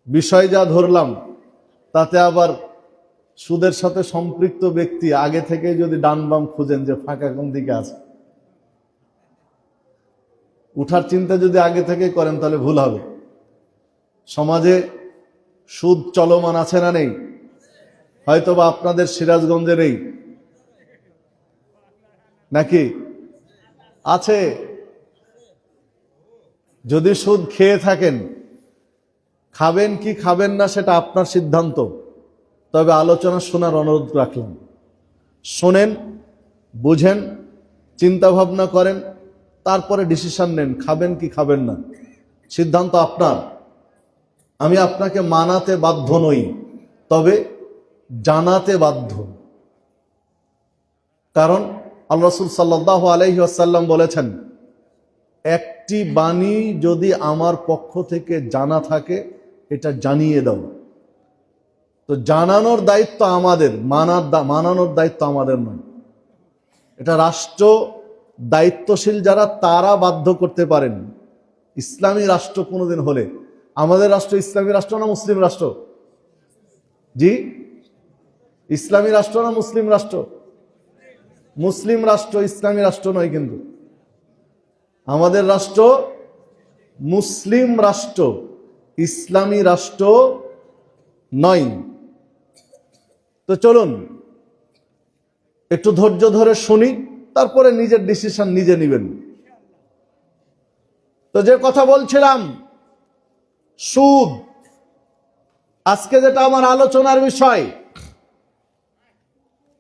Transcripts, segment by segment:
বিষয় যা ধরলাম তাতে আবার সুদের সাথে সম্পৃক্ত ব্যক্তি আগে থেকে যদি ডান বাম খুঁজেন যে ফাঁকা কোন দিকে আছে, উঠার চিন্তা যদি আগে থেকে করেন তাহলে ভুল হবে। সমাজে সুদ চলমান আছে না নেই? হয়তোবা আপনাদের সিরাজগঞ্জে নেই, নাকি আছে? যদি সুদ খেয়ে থাকেন, খাবেন কি খাবেন না সেটা আপনার সিদ্ধান্ত, তবে আলোচনা শোনার অনুরোধ রাখলাম। শোনেন, বুঝেন, চিন্তা ভাবনা করেন, তারপরে ডিসিশন নেন খাবেন কি খাবেন না, সিদ্ধান্ত আপনার। আমি আপনাকে মানাতে বাধ্য নই, তবে জানাতে বাধ্য। কারণ আল্লাহ রাসূল সাল্লাল্লাহু আলাইহি ওয়াসাল্লাম বলেছেন, একটি বাণী যদি আমার পক্ষ থেকে জানা থাকে এটা জানিয়ে দাও। তো জানানোর দায়িত্ব আমাদের, মানানোর দায়িত্ব আমাদের নয়। এটা রাষ্ট্র দায়িত্বশীল যারা তারা বাধ্য করতে পারেন। ইসলামী রাষ্ট্র কোনোদিন হলে, আমাদের রাষ্ট্র ইসলামী রাষ্ট্র না মুসলিম রাষ্ট্র? জি, ইসলামী রাষ্ট্র না মুসলিম রাষ্ট্র? মুসলিম রাষ্ট্র, ইসলামী রাষ্ট্র নয়। কিন্তু আমাদের রাষ্ট্র মুসলিম রাষ্ট্র, ইসলামী রাষ্ট্র নয়। তো চলুন একটু ধৈর্য ধরে শুনি, তারপরে নিজের ডিসিশন নিজে নেবেন। তো যে কথা বলছিলাম, সুদ, আজকে যেটা আমার আলোচনার বিষয়,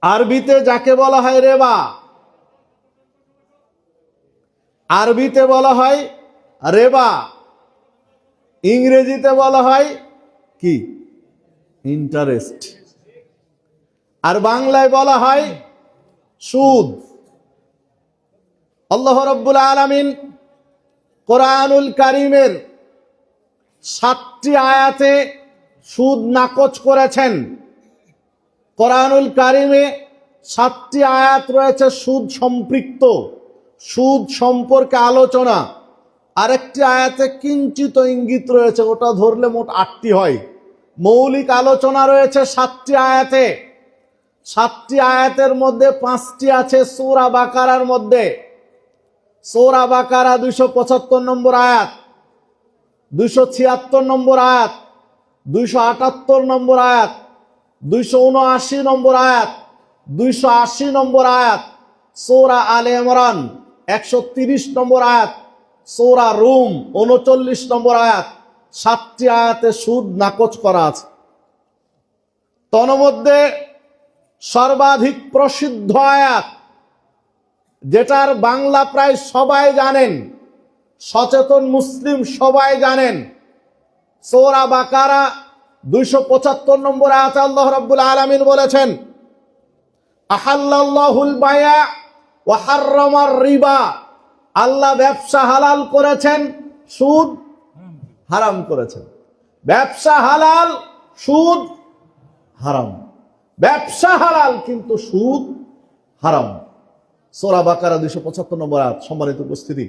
আরবিতে যাকে বলা হয় রেবা, আরবিতে বলা হয় রেবা, ইংরেজিতে বলা হয় কি? ইন্টারেস্ট। আর বাংলায় বলা হয় সুদ। আল্লাহ রাব্বুল আলামিন কোরআনুল কারীমের 7টি আয়াতে সুদ নাকচ করেছেন। কোরআনুল কারীমে 7টি আয়াত রয়েছে সুদ সম্পৃক্ত, সুদ সম্পর্কে আলোচনা। আরেকটি আয়াতে কিঞ্চিত ইঙ্গিত রয়েছে, ওটা ধরলে মোট 8টি হয়। মৌলিক আলোচনা রয়েছে 7টি আয়াতে। 7টি আয়াতের মধ্যে 5টি আছে সূরা বাকারার মধ্যে। সূরা বাকারা 275 নম্বর আয়াত, 276 নম্বর আয়াত, 278 নম্বর আয়াত, 279 নম্বর আয়াত, 280 নম্বর আয়াত। সূরা আলে ইমরান 130 নম্বর আয়াত, সূরা রুম 39 নম্বর আয়াত। 7টি আয়াতে সুদ নাকচ করা আছে। তন্মধ্যে সর্বাধিক প্রসিদ্ধ আয়াত, যেটার বাংলা প্রায় সবাই জানেন, সচেতন মুসলিম সবাই জানেন, সূরা বাকারা 275 নম্বর আয়াতে আল্লাহ রাব্বুল আলামিন বলেছেন, আহাল্লাল্লাহুল বায়া ওয়া হাররামার রিবা। আল্লাহ ব্যবসা হালাল করেছেন, সুদ হারাম করেছেন। ব্যবসা হালাল, সুদ হারাম। ব্যবসা হালাল কিন্তু সুদ হারাম। সূরা বাকারা 275 নম্বর আয়াত। সম্মানিত উপস্থিতি,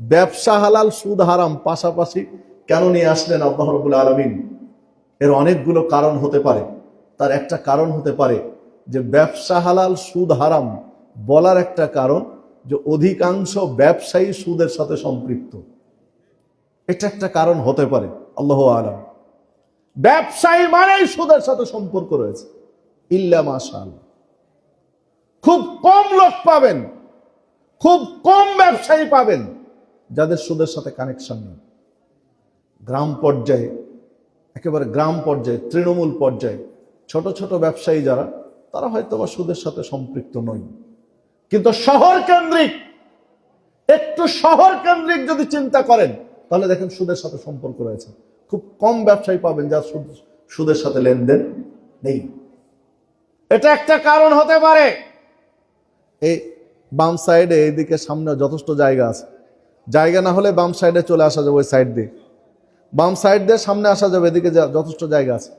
ব্যবসা হালাল সুদ হারাম পাশাপাশি কেন নিয়ে আসলেন আল্লাহ রাব্বুল আলামিন? এর অনেকগুলো কারণ হতে পারে। তার একটা কারণ হতে পারে যে ব্যবসা হালাল সুদ হারাম বলার একটা কারণ যে অধিকাংশ ব্যবসায়ী সুদের সাথে সম্পৃক্ত। এটা একটা কারণ হতে পারে, আল্লাহু আলাম। ব্যবসায়ী মানেই সুদের সাথে সম্পর্ক রয়েছে, ইল্লা মাশাআল্লাহ। খুব কম লোক পাবেন, খুব কম ব্যবসায়ী পাবেন যাদের সুদের সাথে কানেকশন নেই। গ্রাম পর্যায়ে, একেবারে গ্রাম পর্যায়ে, তৃণমূল পর্যায়ে ছোট ছোট ব্যবসায়ী যারা, তারা হয়তো বা সুদের সাথে সম্পৃক্ত নয়। কিন্তু শহর কেন্দ্রিক, একটু শহর কেন্দ্রিক যদি চিন্তা করেন তাহলে দেখেন সুদের সাথে সম্পর্ক রয়েছে। খুব কম ব্যবসায়ী পাবেন যার সুদের সাথে লেনদেন নেই। এটা একটা কারণ হতে পারে। এই বাম সাইডে, এইদিকে সামনে যথেষ্ট জায়গা আছে, জায়গা না হলে বাম সাইডে চলে আসা যাবে, ওই সাইড দিয়ে, বাম সাইড দিয়ে সামনে আসা যাবে, এদিকে যথেষ্ট জায়গা আছে।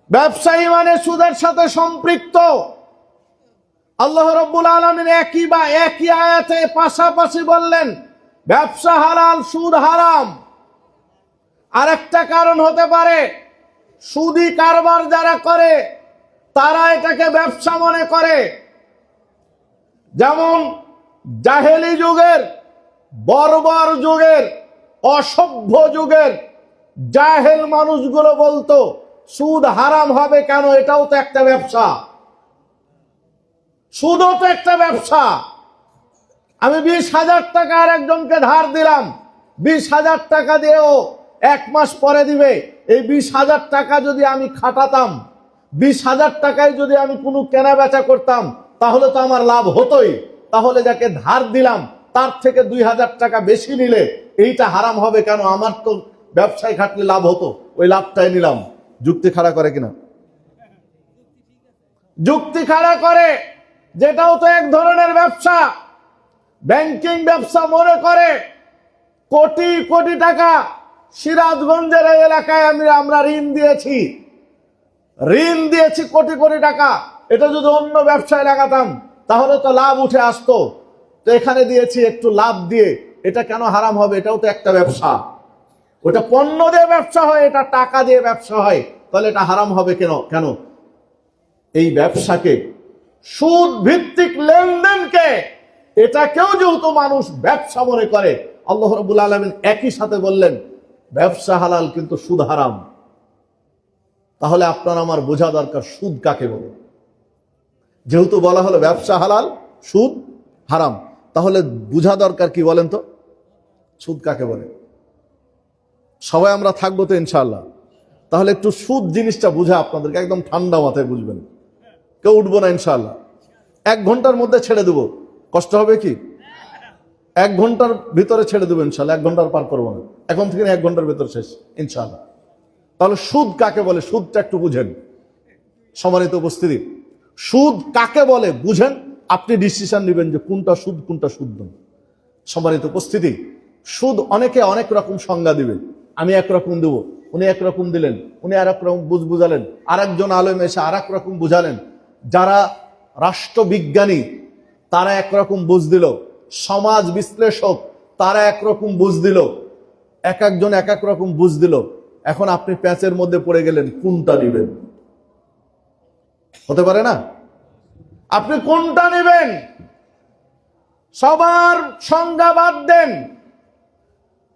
ব্যবসায়ী মানে সুদের সাথে সম্পৃক্ত। আল্লাহ রাব্বুল আলামিন একই আয়াতে পাশাপাশি বললেন ব্যবসা হালাল সুদ হারাম। আরেকটা কারণ হতে পারে, সুদি কারবার যারা করে তারা এটাকে ব্যবসা মনে করে। যেমন জাহেলি যুগের, বর্বর যুগের, অসভ্য যুগের জাহেল মানুষগুলো বলতো সুদ হারাম হবে কেন, এটাও তো একটা ব্যবসা, সুদও তো একটা ব্যবসা। আমি 20,000 টাকা আর একজনকে ধার দিলাম, 20,000 টাকা দিয়েও 1 মাস পরে দিবে। এই 20,000 টাকা যদি আমি খাটাতাম, 20,000 টাকায় যদি আমি কোনো কেনা বেচা করতাম, তাহলে তো আমার লাভ হতোই। তাহলে যাকে ধার দিলাম তার থেকে 2,000 টাকা বেশি নিলে এইটা হারাম হবে কেন? আমার তো ব্যবসায় খাটলে লাভ হতো, ওই লাভটাই নিলাম। যুক্তি খাড়া করে কিনা? যুক্তি খাড়া করে, যেটাও তো এক ধরনের ব্যবসা। ব্যাংকিং ব্যবসা মনে করে কোটি কোটি টাকা সিরাজগঞ্জের এই এলাকায় আমরা ঋণ দিয়েছি কোটি কোটি টাকা। এটা যদি অন্য ব্যবসায় লাগাতাম তাহলে তো লাভ উঠে আসতো। তো এখানে দিয়েছি একটু লাভ দিয়ে, এটা কেন হারাম হবে? এটাও তো একটা ব্যবসা। ওটা পণ্য দিয়ে ব্যবসা হয়, এটা টাকা দিয়ে ব্যবসা হয়, তাহলে এটা হারাম হবে কেন? কেন এই ব্যবসাকে, সুদ ভিত্তিক লেনদেনকে, এটাকেও যেহেতু মানুষ ব্যবসা মনে করে, আল্লাহ রাব্বুল আলামিন একই সাথে বললেন ব্যবসা হালাল কিন্তু সুদ হারাম। তাহলে আপনার আমার বোঝা দরকার সুদ কাকে বলে। যেহেতু বলা হলো ব্যবসা হালাল, সুদ হারাম, তাহলে বোঝা দরকার কি বলেন তো, সুদ কাকে বলে। সবাই আমরা থাকবো তো ইনশাআল্লাহ। তাহলে একটু সুদ জিনিসটা বুঝা আপনাদেরকে একদম ঠান্ডা মাথায় বুঝবেন। কেউ উঠবো না ইনশাআল্লাহ। 1 ঘন্টার মধ্যে ছেড়ে দেবো। কষ্ট হবে কি? 1 ঘন্টার ভিতরে ছেড়ে দেবো ইনশাআল্লাহ। 1 ঘন্টার পার করবো না, এখন থেকে 1 ঘন্টার ভিতরে শেষ ইনশাআল্লাহ। তাহলে সুদ কাকে বলে, সুদটা একটু বুঝেন। সম্মানিত উপস্থিতি, সুদ কাকে বলে বুঝেন, আপনি ডিসিশন নেবেন যে কোনটা সুদ কোনটা সুদ নয়। সম্মানিত উপস্থিতি, সুদ অনেকে অনেক রকম সংজ্ঞা দিবে। আমি একরকম দেবো, উনি একরকম দিলেন, উনি আর এক রকম বুঝালেন, আরেকজন আলেম এসে আর এক রকম বুঝালেন। যারা রাষ্ট্রবিজ্ঞানী তারা একরকম বুঝ দিল, সমাজ বিশ্লেষক তারা একরকম বুঝ দিল, এক একজন এক এক রকম বুঝ দিল। এখন আপনি প্যাঁচের মধ্যে পড়ে গেলেন, কোনটা নেবেন? হতে পারে না? আপনি কোনটা নেবেন? সবার সংজ্ঞা বাদ দেন,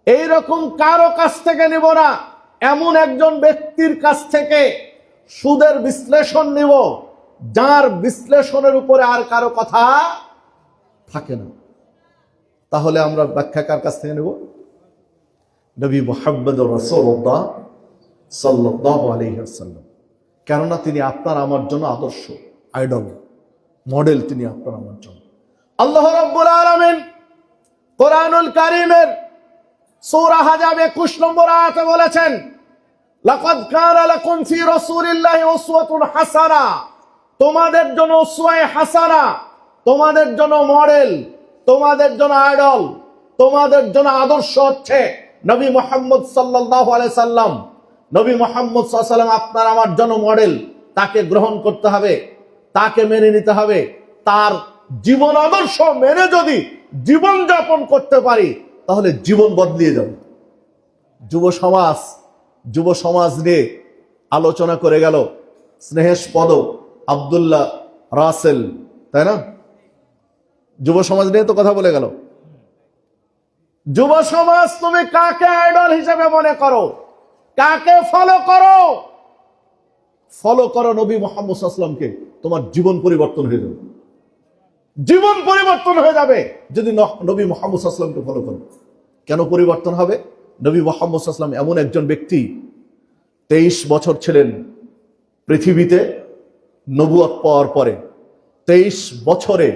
এইরকম কারো কাছ থেকে নিব না, এমন একজন ব্যক্তির কাছ থেকে সুদের বিশ্লেষণ নিব যার বিশ্লেষণের উপরে আর কারো কথা থাকে না। তাহলে আমরা ব্যাখ্যা কার কাছ থেকে নেব? নবী মুহাম্মদুর রাসূলুল্লাহ সাল্লাল্লাহু আলাইহি ওয়াসাল্লাম। কেননা তিনি আপনার আমার জন্য আদর্শ, আইডল, মডেল তিনি আপনার আমার জন্য। আল্লাহ রাব্বুল আলামিন কোরআনুল কারীমের সূরা হাজাব 21 নম্বর আয়াতে বলেছেন, লাকাদ কানা লাকুম ফি রাসূলিল্লাহি উসওয়াতুন হাসানা, তোমাদের জন্য উসওয়ায়ে হাসানা, তোমাদের জন্য মডেল, তোমাদের জন্য আইডল, তোমাদের জন্য আদর্শ হচ্ছে নবী মুহাম্মদ সাল্লাল্লাহু আলাইহি সাল্লাম। নবী মুহাম্মদ সাল্লাল্লাহু আলাইহি সাল্লাম আপনার আমার জন্য মডেল। তাকে গ্রহণ করতে হবে, তাকে মেনে নিতে হবে। তার জীবন আদর্শ মেনে যদি জীবন যাপন করতে পারি তাহলে জীবন বদলিয়ে যাবে। যুব সমাজ নিয়ে আলোচনা করে গেল স্নেহেশপদ আব্দুল্লাহ রাসেল, তাই না? যুব সমাজ নিয়ে তো কথা বলে গেল। যুব সমাজ, তুমি কাকে আইডল হিসেবে মনে করো? কাকে ফলো করো? ফলো করো নবী মুহাম্মদ সাল্লাল্লাহু আলাইহি ওয়াসাল্লামকে, তোমার জীবন পরিবর্তন হয়ে যাবে। জীবন পরিবর্তন হয়ে যাবে যদি নবী মুহাম্মদ সাল্লাল্লাহু আলাইহি ওয়াসাল্লামকে ফলো করো। কেন পরিবর্তন হবে? নবী মুহাম্মদ সাল্লাল্লাহু আলাইহি ওয়াসাল্লাম এমন একজন ব্যক্তি, 23 বছর ছিলেন পৃথিবীতে নবুয়ত পাওয়ার পরে। 23 বছরে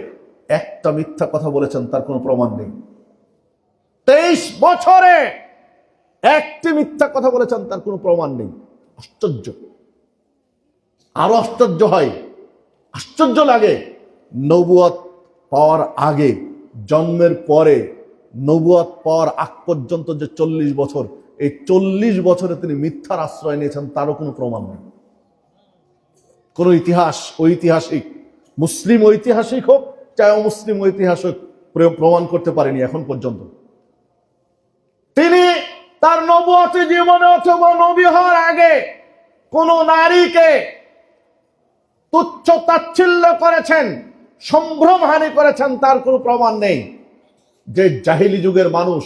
একটা মিথ্যা কথা বলেছেন তার কোনো প্রমাণ নেই। 23 বছরে একটি মিথ্যা কথা বলেছেন তার কোনো প্রমাণ নেই। আশ্চর্য, আরো আশ্চর্য হয়, আশ্চর্য লাগে, নবুয়ত পাওয়ার আগে, জন্মের পরে, নবুয়ত পাওয়ার আগ পর্যন্ত যে 40 বছর, এই 40 বছরে তিনি মিথ্যার আশ্রয় নিয়েছেন তারও কোনো প্রমাণ নেই। কোন ইতিহাস, ঐতিহাসিক, মুসলিম ঐতিহাসিক হোক চাই অমুসলিম ঐতিহাসিক প্রমাণ করতে পারেনি এখন পর্যন্ত। তিনি তার নবুয়তি জীবনে অথবা নবী হওয়ার আগে কোন নারীকে তুচ্ছ তাচ্ছিল্য করেছেন, সম্ভ্রমহানি করেছেন, তার কোনো প্রমাণ নেই। যে জাহিলি যুগের মানুষ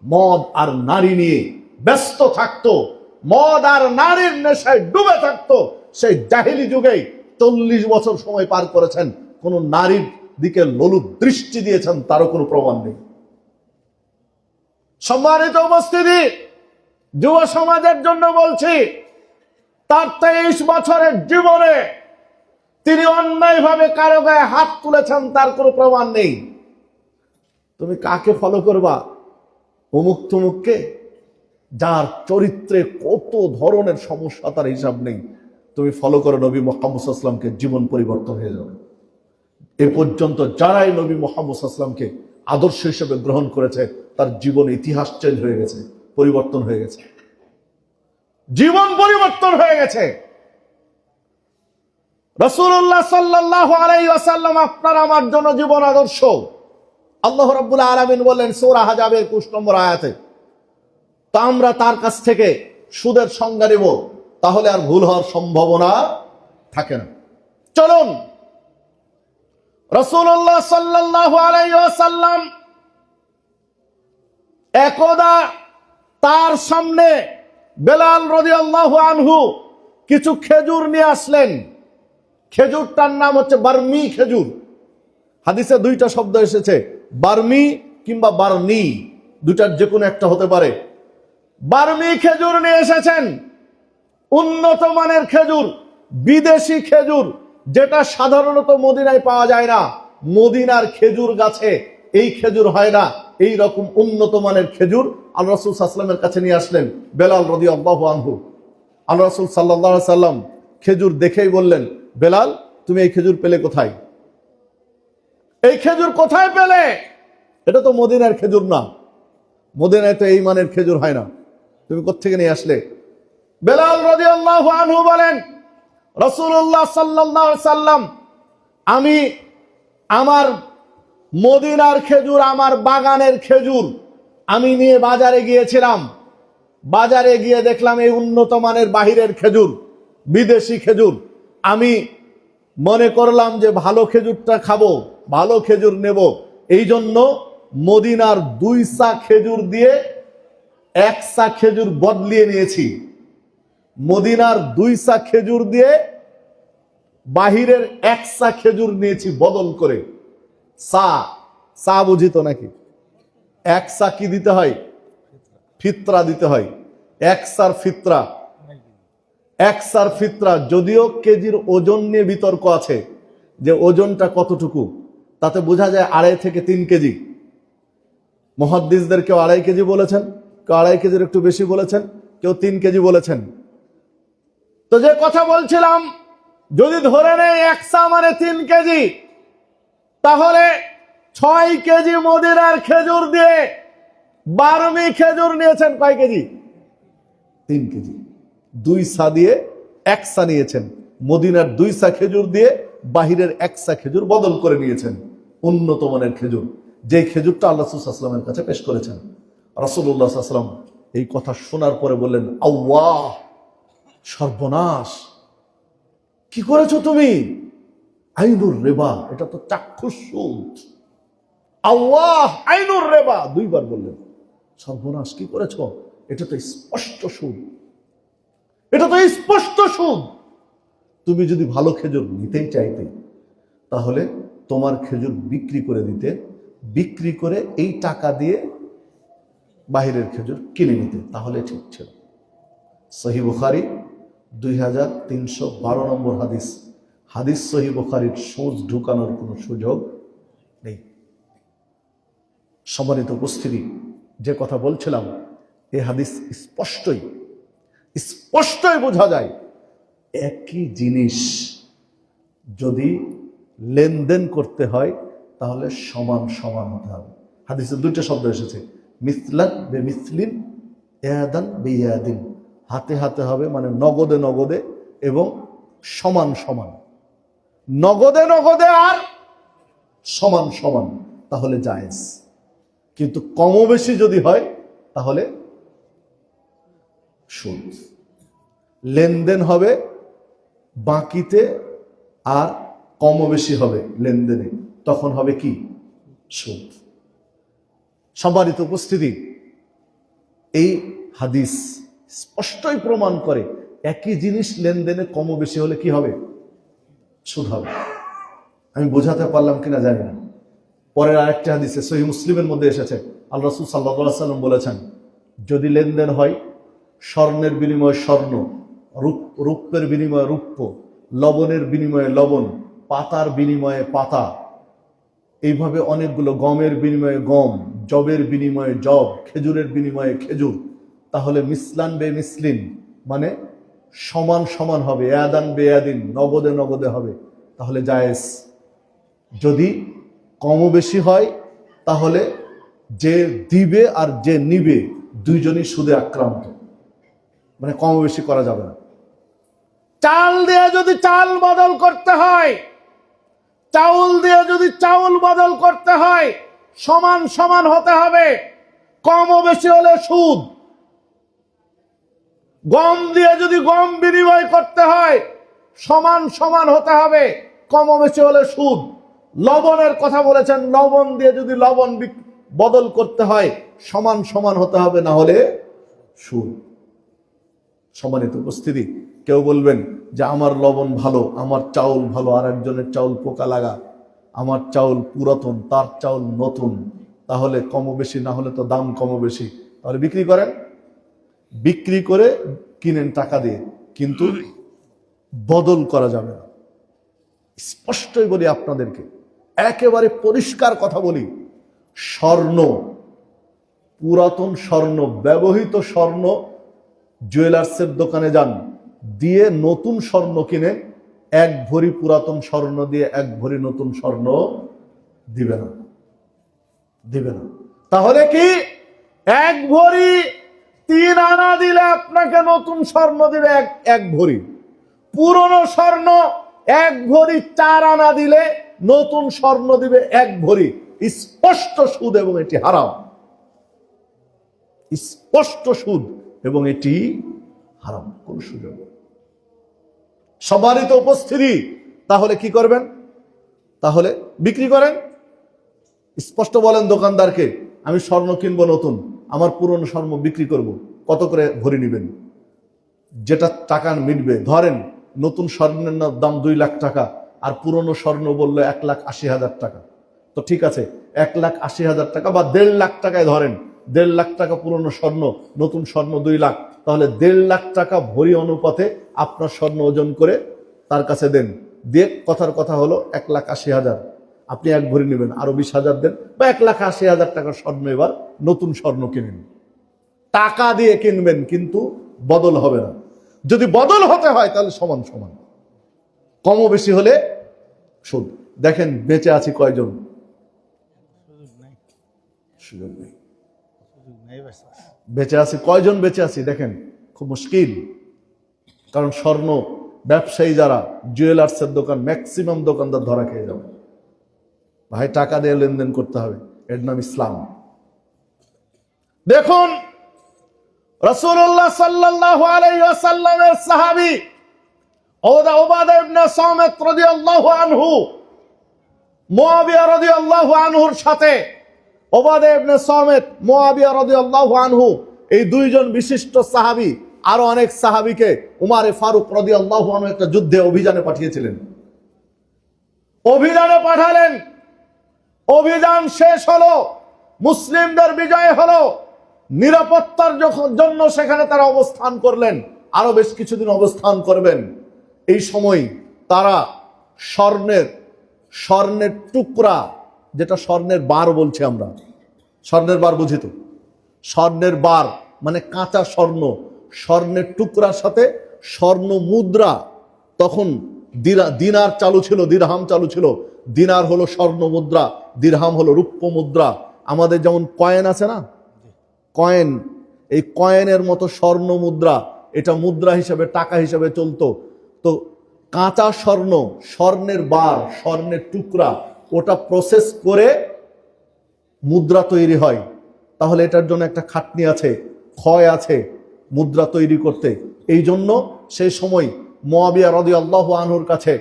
মদ আর নারী নিয়ে ব্যস্ত থাকতো, মদ আর নারীর নেশায় ডুবে থাকতো, সেই জাহিলি যুগেই 40 বছর সময় পার করেছেন, কোন নারীর দিকে লোলুপ দৃষ্টি দিয়েছেন তারও কোনো প্রমাণ নেই। সম্মানিত উপস্থিতি, যুব সমাজের জন্য বলছি, তার 23 বছরের জীবনে তিনি অন্যায়ভাবে কারো গায়ে হাত তুলেছেন, তার কোনো প্রমাণ নেই। তুমি কাকে ফলো করবা? অমুক তমুককে, যার চরিত্রে কত ধরনের সমস্যা তার হিসাব নেই। তুমি ফলো করো নবী মুহাম্মদ সাল্লাল্লাহু আলাইহি ওয়াসাল্লামকে, জীবন পরিবর্তন হয়ে যাবে। এ পর্যন্ত যারাই নবী মুহাম্মদ সাল্লাল্লাহু আলাইহি ওয়াসাল্লামকে আদর্শ হিসেবে গ্রহণ করেছে, তার জীবন ইতিহাস চেঞ্জ হয়ে গেছে, পরিবর্তন হয়ে গেছে, জীবন পরিবর্তন হয়ে গেছে। রাসূলুল্লাহ সাল্লাল্লাহু আলাইহি ওয়াসাল্লাম আপনার আমার জন্য জীবন আদর্শ। আল্লাহ রাব্বুল আলামিন বলেন সূরা আহজাবের 21 নম্বর আয়াতে, তা আমরা তার কাছ থেকে সুদের সংজ্ঞা নেব, তাহলে আর ভুল হওয়ার সম্ভাবনা থাকে না। চলুন, রাসূলুল্লাহ সাল্লাল্লাহু আলাইহি ওয়াসাল্লাম একদা তার সামনে বেলাল রাদিয়াল্লাহু আনহু কিছু খেজুর নিয়ে আসলেন। খেজুরটার নাম হচ্ছে বার্মি খেজুর। হাদিসে দুইটা শব্দ এসেছে, বার্মি কিংবা বার্নি, দুইটার যে কোনো একটা হতে পারে। বার্মি খেজুর নিয়ে এসেছেন, উন্নত মানের খেজুর, বিদেশি খেজুর, যেটা সাধারণত মদিনায় পাওয়া যায় না। মদিনার খেজুর গাছে এই খেজুর হয় না। এই রকম উন্নত মানের খেজুর আল্লাহ রাসূল সাল্লাল্লাহু আলাইহি ওয়াসাল্লামের কাছে নিয়ে আসলেন বেলাল রাদিয়াল্লাহু আনহু। আল্লাহ রাসূল সাল্লাল্লাহু আলাইহি ওয়াসাল্লাম খেজুর দেখেই বললেন, বেলাল তুমি এই খেজুর পেলে কোথায়? এই খেজুর কোথায় পেলে? এটা তো মদিনার খেজুর না, মদিনায় তো এই মানের খেজুর হয় না, তুমি কোত্থেকে নিয়ে আসলে? বেলাল রাদিয়াল্লাহু আনহু বলেন, রাসূলুল্লাহ সাল্লাল্লাহু আলাইহি ওয়াসাল্লাম, আমি আমার মদিনার খেজুর, আমার বাগানের খেজুর আমি নিয়ে বাজারে গিয়েছিলাম। বাজারে গিয়ে দেখলাম এই উন্নত মানের বাহিরের খেজুর, বিদেশি খেজুর। আমি মনে করলাম যে ভালো খেজুরটা খাবো, ভালো খেজুর নেব, এই জন্য মদিনার 2 সা খেজুর দিয়ে 1 সা খেজুর বদলিয়ে নিয়েছি। মদিনার 2 সা খেজুর দিয়ে বাহিরের 1 সা খেজুর নিয়েছি বদল করে। সা বুঝিত নাকি? 1 সা কি দিতে হয়? ফিতরা দিতে হয়। 1 সার ফিতরা, 1 সার ফিতরা। যদিও কেজির ওজন নিয়ে বিতর্ক আছে যে ওজনটা কতটুকু, তাতে বোঝা যায় 2.5 থেকে 3 কেজি। মুহাদ্দিসদের কেউ 2.5 কেজি বলেছেন, কেউ 2.5 কেজির একটু বেশি বলেছেন, কেউ 3 কেজি বলেছেন। তো যে কথা বলছিলাম, যদি ধরে নেই 1 সা মানে 3 কেজি, তাহলে 6 কেজি মদিনার খেজুর দিয়ে বার্মি খেজুর নিয়েছেন কয় কেজি? 3 কেজি। 2 সা দিয়ে 1 সা নিয়েছেন। মদিনার 2 সা খেজুর দিয়ে বাহিরের 1 সা খেজুর বদল করে নিয়েছেন, উন্নত মানের খেজুর, যে খেজুরটা আল্লাহ রাসূল সাল্লাল্লাহু আলাইহি ওয়াসাল্লামের কাছে পেশ করেছেন। রাসূলুল্লাহ সাল্লাল্লাহু আলাইহি ওয়াসাল্লাম এই কথা শোনার পরে বললেন, আল্লাহ, সর্বনাশ, কি করেছো তুমি? আইনুর রিবা, এটা তো চাক্ষুষ সুদ। আল্লাহ, আইনুর রিবা 2 বার বললেন। সর্বনাশ, কি করেছো? এটা তো স্পষ্ট সুদ, এটা তো স্পষ্ট সুদ। তুমি যদি ভালো খেজুর নিতেই চাইতে, তাহলে তোমার খেজুর বিক্রি করে দিতে, বিক্রি করে এই টাকা দিয়ে বাহিরের খেজুর কিনে নিতে, তাহলে ঠিক ছিল। সহিহ বুখারী 2312 নম্বর হাদিস। হাদিস সহিহ বুখারীর সুদ ঢুকানোর কোনো সুযোগ নেই। সম্মানিত উপস্থিতি, যে কথা বলছিলাম, এই হাদিস স্পষ্টই বোঝা যায় একই জিনিস যদি লেনদেন করতে হয় তাহলে সমান সমান হতে হবে। হাদিসে 2টা শব্দ এসেছে, মিসলান বে মিসলিন, ইয়াদান বে ইয়াদিন। হাতে হাতে হবে মানে নগদে নগদে এবং সমান সমান। নগদে নগদে আর সমান সমান, তাহলে জায়েজ। কিন্তু কম বেশি যদি হয় তাহলে সুদ। লেনদেন হবে বাকিতে আর কম বেশি হবে লেনদেনে, তখন হবে কি? সুদ। সম্মানিত উপস্থিতি, এই হাদিস স্পষ্টই প্রমাণ করে একই জিনিস লেনদেনে কম বেশি হলে কি হবে? সুদ হবে। আমি বোঝাতে পারলাম কিনা জানি না। পরের আরেকটা হাদিসে সহিহ মুসলিমের মধ্যে এসেছে, আল্লাহ রাসূল সাল্লাল্লাহু আলাইহি ওয়াসাল্লাম বলেছেন, যদি লেনদেন হয় স্বর্ণের বিনিময়ে স্বর্ণ, রূপের বিনিময়ে রূপ্য, লবণের বিনিময়ে লবণ, পাতার বিনিময়ে পাতা, এইভাবে অনেকগুলো, গমের বিনিময়ে গম, জবের বিনিময়ে জব, খেজুরের বিনিময়ে খেজুর, তাহলে মিসলান বে মিসলিন, মানে সমান সমান হবে, এয়াদান বে এয়াদিন, নগদে নগদে হবে, তাহলে জায়েজ। যদি কম বেশি হয় তাহলে যে দিবে আর যে নিবে দুইজনই সুদে আক্রান্ত, মানে কম বেশি করা যাবে না। চাল দিয়ে যদি চাল বদল করতে হয়, চাউল দিয়ে যদি চাউল বদল করতে হয়, সমান সমান হতে হবে, কম বেশি হলে সুদ। গম দিয়ে যদি গম বিনিময় করতে হয়, সমান সমান হতে হবে, কম বেশি হলে সুদ। লবণের কথা বলেছেন, লবণ দিয়ে যদি লবণ বদল করতে হয়, সমান সমান হতে হবে, না হলে সুদ। সম্মানিত উপস্থিতি, কেউ বলবেন যে আমার লবণ ভালো, আমার চাউল ভালো, আর একজনের চাউল পোকা লাগা, আমার চাউল পুরাতন, তার চাউল নতুন, তাহলে কম বেশি না হলে তো দাম কম বেশি, তাহলে বিক্রি করেন, বিক্রি করে কিনেন টাকা দিয়ে, কিন্তু বদল করা যাবে না। স্পষ্টই বলি আপনাদেরকে, একেবারে পরিষ্কার কথা বলি, স্বর্ণ, পুরাতন স্বর্ণ, ব্যবহৃত স্বর্ণ জুয়েলার্সের দোকানে যান, দিয়ে নতুন স্বর্ণ কিনে, এক ভরি পুরাতন স্বর্ণ দিয়ে এক ভরি নতুন স্বর্ণ দিবে না, দিবে না। তাহলে কি এক ভরি 3 আনা দিলে আপনাকে নতুন স্বর্ণ দিবে এক ভরি, পুরনো স্বর্ণ এক ভরি 4 আনা দিলে নতুন স্বর্ণ দিবে এক ভরি। স্পষ্ট সুদ, এবং এটি হারাম। স্পষ্ট সুদ, এবং এটি হারাম, কোন সুযোগ। সম্মানিত উপস্থিতি, তাহলে কি করবেন? তাহলে বিক্রি করেন, স্পষ্ট বলেন দোকানদারকে, আমি স্বর্ণ কিনবো নতুন, আমার পুরনো স্বর্ণ বিক্রি করব, কত করে ভরি নেবেন? যেটা টাকা মিটবে। ধরেন নতুন স্বর্ণের দাম 2 লাখ টাকা, আর পুরনো স্বর্ণ বললো 1,80,000 টাকা, তো ঠিক আছে, 1,80,000 টাকা বা 1.5 লাখ টাকায় ধরেন, 1.5 লাখ টাকা পুরনো স্বর্ণ, নতুন স্বর্ণ 2 লাখ, তাহলে 1.5 লাখ টাকা ভরি অনুপাতে আপনার স্বর্ণ ওজন করে তার কাছে দেন, দিয়ে কথার কথা হলো 1,80,000, আপনি এক ভরি নেবেন, আরো 20,000 দেন, বা 1,80,000 টাকার স্বর্ণ এবার নতুন স্বর্ণ কিনেন। টাকা দিয়ে কিনবেন, কিন্তু বদল হবে না। যদি বদল হতে হয় তাহলে সমান সমান, কম বেশি হলে সুদ। দেখেন বেঁচে আছি কয়জন? সুযোগ নেই। বেঁচে আছি কয়জন? বেঁচে আছি দেখেন, খুব মুশকিল। কারণ স্বর্ণ ব্যবসায়ী যারা, জুয়েলার্সের দোকান, ম্যাক্সিমাম দোকানদার ধরা খেয়ে যাবে। ভাই টাকা দিয়ে লেনদেন করতে হবে, এর নাম ইসলাম। দেখুন রাসূলুল্লাহ সাল্লাল্লাহু আলাইহি ওয়াসাল্লামের সাহাবী উবাদা ইবনে সামিত রাদিয়াল্লাহু আনহু, মুআবিয়া রাদিয়াল্লাহু আনহুর সাথে উবাদা ইবনে সামিত, মুআবিয়া রাদিয়াল্লাহু আনহু, এই দুইজন বিশিষ্ট সাহাবী আরো অনেক সাহাবীকে উমারে ফারুক রাদিয়াল্লাহু আনহু একটা যুদ্ধে, অভিযানে পাঠিয়েছিলেন। অভিযানে পাঠালেন, অভিযান শেষ হলো, মুসলিমদের বিজয় হলো, নিরাপত্তার জন্য সেখানে তারা অবস্থান করলেন, আরো বেশ কিছুদিন অবস্থান করবেন। এই সময় তারা স্বর্ণের টুকরা, যেটা স্বর্ণের বার বলছি আমরা, স্বর্ণের বার বুঝি তো, স্বর্ণের বার মানে কাঁচা স্বর্ণ, স্বর্ণের টুকরার সাথে স্বর্ণ মুদ্রা, তখন দিনার চালু ছিল, দিরহাম চালু ছিল। দিনার হলো স্বর্ণ মুদ্রা, দিরহাম হলো রূপ্য মুদ্রা। আমাদের যেমন কয়েন আছে না, কয়েন, এই কয়েনের মতো স্বর্ণ মুদ্রা, এটা মুদ্রা হিসাবে, টাকা হিসাবে চলতো। তো কাঁচা স্বর্ণ, স্বর্ণের বার, স্বর্ণের টুকরা, ওটা প্রসেস করে মুদ্রা তৈরি হয়। তাহলে এটার জন্য একটা খাটনি আছে, ক্ষয় আছে, মুদ্রা তৈরি করতে। এই জন্য সেই সময় মুআবিয়া রাদিয়াল্লাহু আনহুর কাছে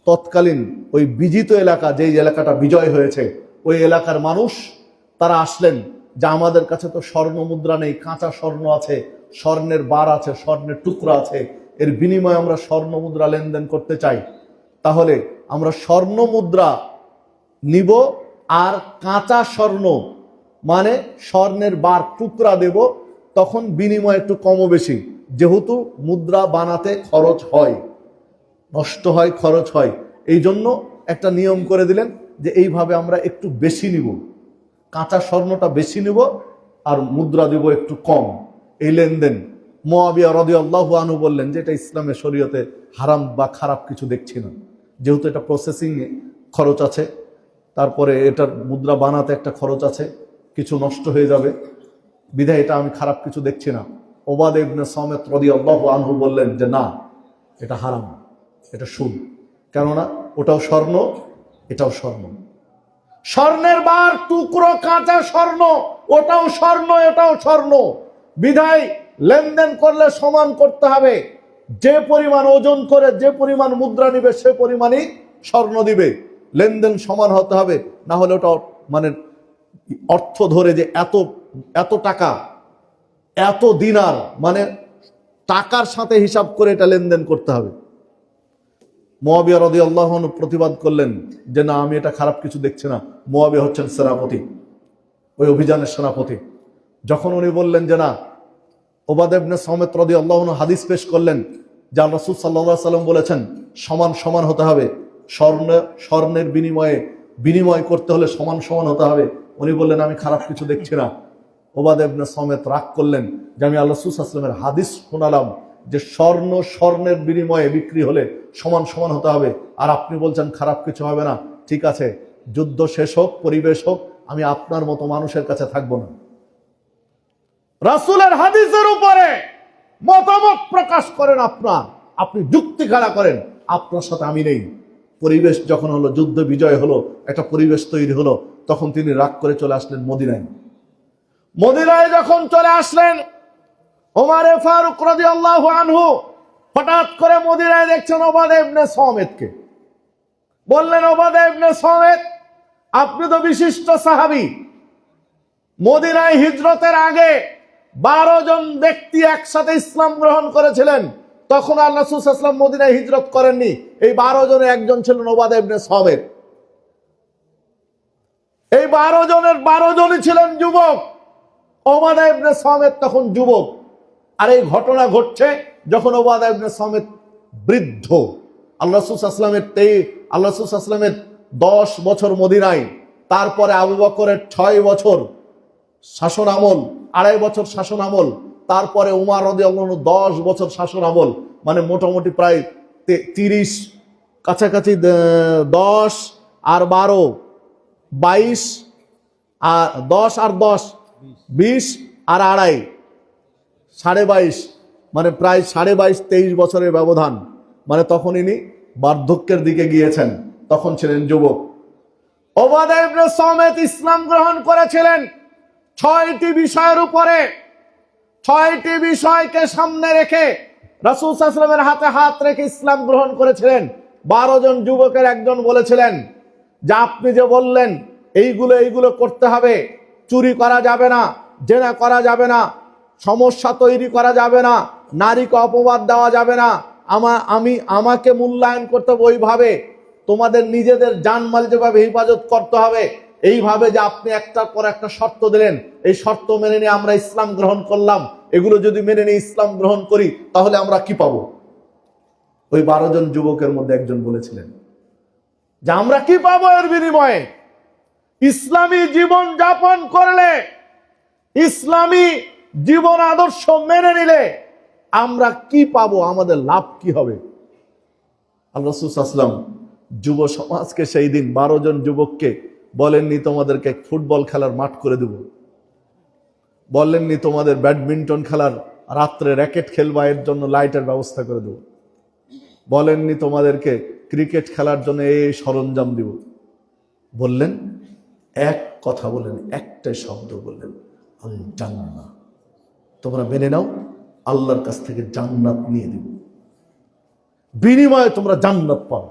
তৎকালীন ওই বিজিত এলাকা, যেই এলাকাটা বিজয় হয়েছে, ওই এলাকার মানুষ তারা আসলেন যে আমাদের কাছে তো স্বর্ণ মুদ্রা নেই, কাঁচা স্বর্ণ আছে, স্বর্ণের বার আছে, স্বর্ণের টুকরা আছে, এর বিনিময়ে আমরা স্বর্ণ মুদ্রা লেনদেন করতে চাই। তাহলে আমরা স্বর্ণ মুদ্রা নিব আর কাঁচা স্বর্ণ মানে স্বর্ণের বার টুকরা দেব, তখন বিনিময় একটু কমও বেশি, যেহেতু মুদ্রা বানাতে খরচ হয়, নষ্ট হয়, খরচ হয়, এই জন্য একটা নিয়ম করে দিলেন যে এইভাবে আমরা একটু বেশি নিব, কাঁচা স্বর্ণটা বেশি নিব আর মুদ্রা দেব একটু কম। এই লেনদেন মুআবিয়া রাদিয়াল্লাহু আনহু বললেন যে এটা ইসলামের শরীয়তে হারাম বা খারাপ কিছু দেখছি না, যেহেতু এটা প্রসেসিং খরচ আছে, তারপরে এটার মুদ্রা বানাতে একটা খরচ আছে, কিছু নষ্ট হয়ে যাবে, বিধায় এটা আমি খারাপ কিছু দেখছি না। ওবাদা ইবনে সামিত রাদিয়াল্লাহু আনহু বললেন যে না, এটা হারাম, এটা সুদ, কেননা ওটাও স্বর্ণ, এটাও স্বর্ণ, স্বর্ণের বার টুকরো কাঁচা স্বর্ণ, ওটাও স্বর্ণ, এটাও স্বর্ণ, বিধায় লেনদেন করলে সমান করতে হবে, যে পরিমাণ ওজন করে যে পরিমাণ মুদ্রা নিবে সে পরিমাণই স্বর্ণ দিবে, লেনদেন সমান হতে হবে, না হলে ওটা মানে অর্থ ধরে যে এত এত টাকা, এত দিনার, মানে টাকার সাথে হিসাব করে এটা লেনদেন করতে হবে। মুআবিয়া রাদিয়াল্লাহু আনহু প্রতিবাদ করলেন যে না, আমি এটা খারাপ কিছু দেখছি না। মুআবিয়া হচ্ছেন সেনাপতি, ওই অভিযানের সেনাপতি। যখন উনি বললেন যে না, ওবাদা ইবনে সামিত রাদিয়াল্লাহু আনহু হাদিস পেশ করলেন যে রাসূল সাল্লাল্লাহু আলাইহি ওয়াসাল্লাম বলেছেন সমান সমান হতে হবে, স্বর্ণের বিনিময় করতে হলে সমান সমান হতে হবে। উনি বললেন আমি খারাপ কিছু দেখছি না। ওবাদা ইবনে সামিত রাগ করলেন যে আমি আল্লাহ রাসূল সাল্লাল্লাহু আলাইহি ওয়াসাল্লামের হাদিস শোনালাম যে স্বর্ণের বিনিময়ে বিক্রি হলে সমান সমান হতে হবে, আর আপনি বলছেন খারাপ কিছু হবে না। ঠিক আছে, যুদ্ধ শেষ হোক, পরিবেশ হোক, আমি আপনার মতো মানুষের কাছে থাকবো না। রাসূলের হাদিসের উপরে মতামত প্রকাশ করেন, আপনি যুক্তি খাড়া করেন, আপনার সাথে আমি নেই। পরিবেশ যখন হলো, যুদ্ধ বিজয় হলো, একটা পরিবেশ তৈরি হলো, তখন তিনি রাগ করে চলে আসলেন মদিনায়। মদিনায় যখন চলে আসলেন, ওমর ফারুক রাদিয়াল্লাহু আনহু হঠাৎ করে মদিনায় দেখছেন ওবাদা ইবনে সামিতকে। বললেন, ওবাদা ইবনে সামিত, আপনি তো বিশিষ্ট সাহাবী, মদিনায় হিজরতের আগে 12 জন ব্যক্তি একসাথে ইসলাম গ্রহণ করেছিলেন, তখন আল্লাহ রাসূল সাল্লাল্লাহু আলাইহি ওয়াসাল্লাম মদিনায় হিজরত করেননি। এই 12 জনের একজন ছিলেন ওবাদা ইবনে সামিত। এই 12 জনের 12 জনই ছিলেন যুবক। ওবাদা ইবনে সামিত তখন যুবক, আর এই ঘটনা ঘটছে যখন ওবাদা ইবনে সামিত বৃদ্ধ। আল্লাহ রাসূল সাল্লাল্লাহু আলাইহি ওয়াসাল্লামের 10 বছর মদিনায়, তারপরে আবু বকরের 6 বছর শাসন আমল, 2.5 বছর শাসন আমল, তারপরে উমর রাদিয়াল্লাহু আনহু 10 বছর শাসন আমল, মানে মোটামুটি প্রায় 30 কাছাকাছি, 10 আর 12 22, আর 10 আর 10 20 আর 2.5 22.5, মানে প্রায় 22.5 23 বছরের ব্যবধান। মানে তখন ইনি বার্ধক্যের দিকে গিয়েছেন, তখন ছিলেন যুবক। ওবাদা ইবনে সামিত ইসলাম গ্রহণ করেছিলেন 6টি বিষয়ের উপরে। 6টি বিষয়কে সামনে রেখে রাসূল সাল্লাল্লাহু আলাইহি ওয়াসাল্লামের হাতে হাত রেখে ইসলাম গ্রহণ করেছিলেন। 12 জন যুবকের একজন বলেছিলেন যে আপনি যে বললেন এইগুলো করতে হবে, চুরি করা যাবে না, জেনা করা যাবে না, সমস্যা তৈরি করা যাবে না, নারীকে অপবাদ দেওয়া যাবে না, আমাকে মূল্যায়ন করতে হবে ওইভাবে, তোমাদের নিজেদের জানমাল যেভাবে হেফাজত করতে হবে, এইভাবে যে আপনি একটার পর একটা শর্ত দিলেন, এই শর্ত মেনে নিয়ে আমরা ইসলাম গ্রহণ করলাম, এগুলো যদি মেনে নিয়ে ইসলাম গ্রহণ করি তাহলে আমরা কি পাবো? ওই 12 জন যুবকের মধ্যে একজন বলেছিলেন যে আমরা কি পাবো এর বিনিময়ে? ইসলামী জীবন যাপন করলে, ইসলামী জীবন আদর্শ মেনে নিলে আমরা কি পাবো, আমাদের লাভ কি হবে? আল্লাহ রাসূল সাল্লাল্লাহু আলাইহি ওয়াসাল্লাম যুব সমাজকে সেই দিন 12 জন যুবককে বলেননি তোমাদেরকে ফুটবল খেলার মাঠ করে দেব, বলেননি তোমাদের ব্যাডমিন্টন খেলার রাত্রে র্যাকেট খেলবা এর জন্য লাইটের ব্যবস্থা করে দেব, বলেননি তোমাদেরকে ক্রিকেট খেলার জন্য এই সরঞ্জাম দিব। বললেন এক কথা, বললেন একটাই শব্দ, বললেন আল জান্নাহ, তোমরা মেনে নাও, আল্লাহর কাছ থেকে জান্নাত নিয়ে দিব, বিনিময়ে তোমরা জান্নাত পাও।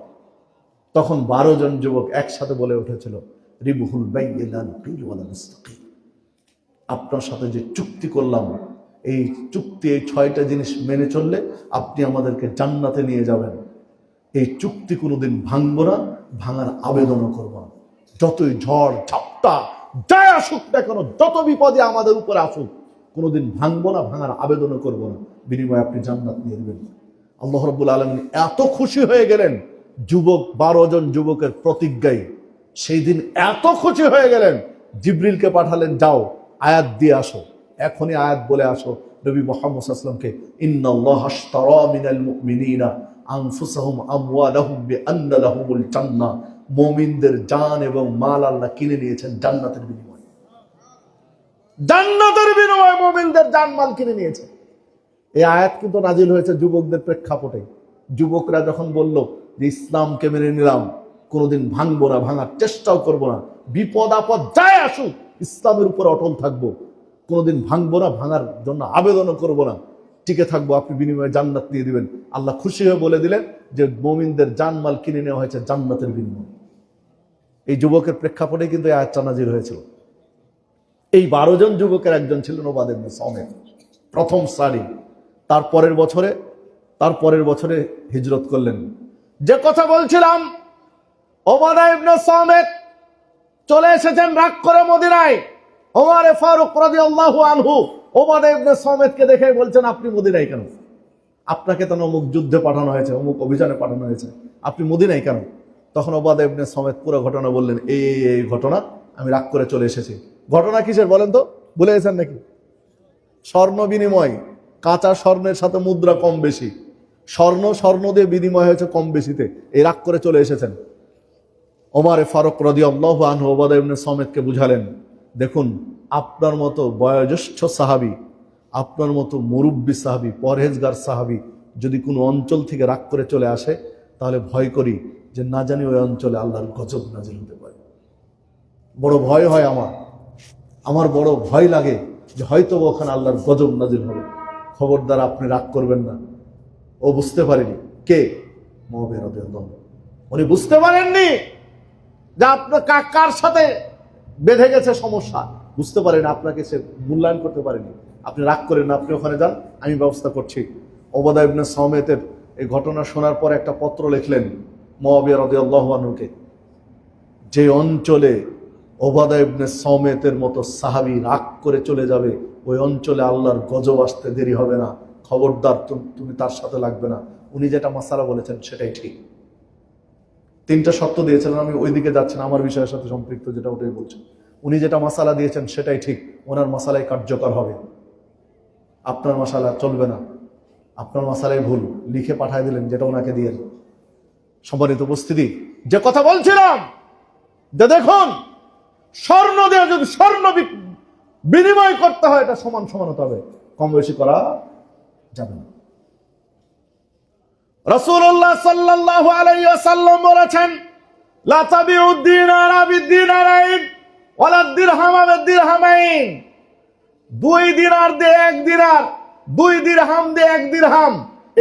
তখন 12 জন যুবক একসাথে বলে উঠেছিল, রিবহুল বাইয়্যি লা নকিল ওয়ালা মুস্তাকিম, আপনার সাথে যে চুক্তি করলাম, এই চুক্তি, এই 6টা জিনিস মেনে চললে আপনি আমাদেরকে জান্নাতে নিয়ে যাবেন। এই চুক্তি কোনোদিন ভাঙবো না, ভাঙার আবেদনও করবো না। যতই ঝড় ঝাপটা যাই আসুক না কেন, যত বিপদে আমাদের উপরে আসুক, কোনোদিন ভাঙবো না, ভাঙার আবেদনও করবো না, বিনিময়ে আপনি জান্নাত নিয়ে দেবেন। আল্লাহ রাব্বুল আলামিন এত খুশি হয়ে গেলেন, যুবক 12 জন যুবকের প্রতিজ্ঞায় সেই দিন এত খুশি হয়ে গেলেন, জিবরিলকে পাঠালেন, যাও আয়াত দিয়ে আসো, এখনই আয়াত বলে আসো নবী মুহাম্মদ সাল্লাল্লাহু আলাইহি ওয়াসাল্লামকে। ইন্নাল্লাহা আশতারা মিনাল মুমিনিনা আনফুসাহুম আমওয়ালাহুম বিআন্না লাহুমুল জান্নাহ, মুমিনদের জান এবং মাল আল্লাহ কিনে নিয়েছেন জান্নাতের বিনিময়ে। জান্নাতের বিনিময়ে মুমিনদের জান মাল কিনে নিয়েছেন। এই আয়াত কিন্তু নাজিল হয়েছে যুবকদের প্রেক্ষাপটে। যুবকরা যখন বলল যে ইসলামকে মেনে নিলাম, কোনোদিন ভাঙবো না, ভাঙার চেষ্টাও করবো না, বিপদ আপদ যাই আসুক ইসলামের উপর অটল থাকবো, কোনোদিন ভাঙবো না, ভাঙার জন্য আবেদনও করবো না, টিকে থাকবো, আপনি বিনিময়ে জান্নাত দিয়ে দিবেন। আল্লাহ খুশি হয়ে বলে দিলেন যে মুমিনদের জানমাল কিনে নেওয়া হয়েছে জান্নাতের বিনিময়ে। এই যুবকের প্রেক্ষাপটে কিন্তু এই আয়াতটা নাজিল হয়েছিল। এই 12 জন যুবকের একজন ছিলেন উবাদা ইবনে সামিত, প্রথম সারি। তার পরের বছরে হিজরত করলেন। যে কথা বলছিলাম, উবাদা ইবনে সামিত চলে এসেছেন রাগ করে মদিনায়। ওমর ফারুক রাদিয়াল্লাহু আনহু উবাদা ইবনে সামিতকে দেখে বলছেন, আপনি মদিনায় কেন? আপনাকে তো অমুক যুদ্ধে পাঠানো হয়েছে, অমুক অভিযানে পাঠানো হয়েছে, আপনি মদিনায় কেন? তখন উবাদা ইবনে সামিত পুরো ঘটনা বললেন, এই ঘটনা, আমি রাগ করে চলে এসেছি। ঘটনা কিসের বলেন তো, ভুলে গেছেন নাকি? স্বর্ণ বিনিময়, কাঁচা স্বর্ণের সাথে মুদ্রা কম বেশি, স্বর্ণ দিয়ে বিনিময় হয়েছে কম বেশিতে, এই রাগ করে চলে এসেছেন। ওমর ফারুক রাদিয়াল্লাহু আনহু উবাদা ইবনে সামিতকে বুঝালেন, দেখুন আপনার মতো বয়োজ্যেষ্ঠ সাহাবী, আপনার মতো মুরব্বী সাহাবী, পরহেজগার সাহাবী যদি কোনো অঞ্চল থেকে রাগ করে চলে আসে, তাহলে ভয় করি যে না জানি ওই অঞ্চলে আল্লাহর গজব নাজিল হতে পারে। বড় ভয় হয় আমার বড় ভয় লাগে যে হয়তো ওখানে আল্লাহর গজব নাজিল হবে। খবরদার আপনি রাগ করবেন না। ও বুঝতে পারেনি, কে? মুআবিয়া রাদিয়াল্লাহু আনহু। উনি বুঝতে পারেননি যে আপনার কার সাথে বেঁধে গেছে সমস্যা, বুঝতে পারেন, আপনাকে সে মূল্যায়ন করতে পারেনি। আপনি রাগ করেন না, আপনি ওখানে যান, আমি ব্যবস্থা করছি। উবাদা ইবনে সামিতের এই ঘটনা শোনার পর একটা পত্র লিখলেন মুআবিয়া রাদিয়াল্লাহু আনহুকে, যে অঞ্চলে উবাদা ইবনে সামিতের মতো সাহাবী রাগ করে চলে যাবে, ওই অঞ্চলে আল্লাহর গজব আসতে দেরি হবে না, খবরদার তুমি তার সাথে লাগবে না। উনি যেটা মাসালা বলেছেন সেটাই ঠিক। 3টা শর্ত দিয়েছিলেন, আমি ওইদিকে যাচ্ছি না, আমার বিষয়ের সাথে সম্পৃক্ত যেটা ওটাই বলছেন। উনি যেটা মাসালা দিয়েছেন সেটাই ঠিক, ওনার মাসালাই কার্যকর হবে, আপনার মাসালা চলবে না, আপনার মাসালাই ভুল। লিখে পাঠিয়ে দিলেন যেটা ওনাকে দিয়ে। সম্মানিত উপস্থিতি, যে কথা বলছিলাম যে দেখুন, স্বর্ণ দিয়ে যদি স্বর্ণ বিনিময় করতে হয়, এটা সমান হতে হবে, কম বেশি করা যাবে না। রাসূলুল্লাহ সাল্লাল্লাহু আলাইহি ওয়াসাল্লাম বলেছেন, লা তাবিউদ দিনারা বিদ-দিনারাইন ওয়ালা দিরহামা বিদ-দিরহামাইন। 2 দিনার দিয়ে 1 দিনার, 2 দিরহাম দিয়ে 1 দিরহাম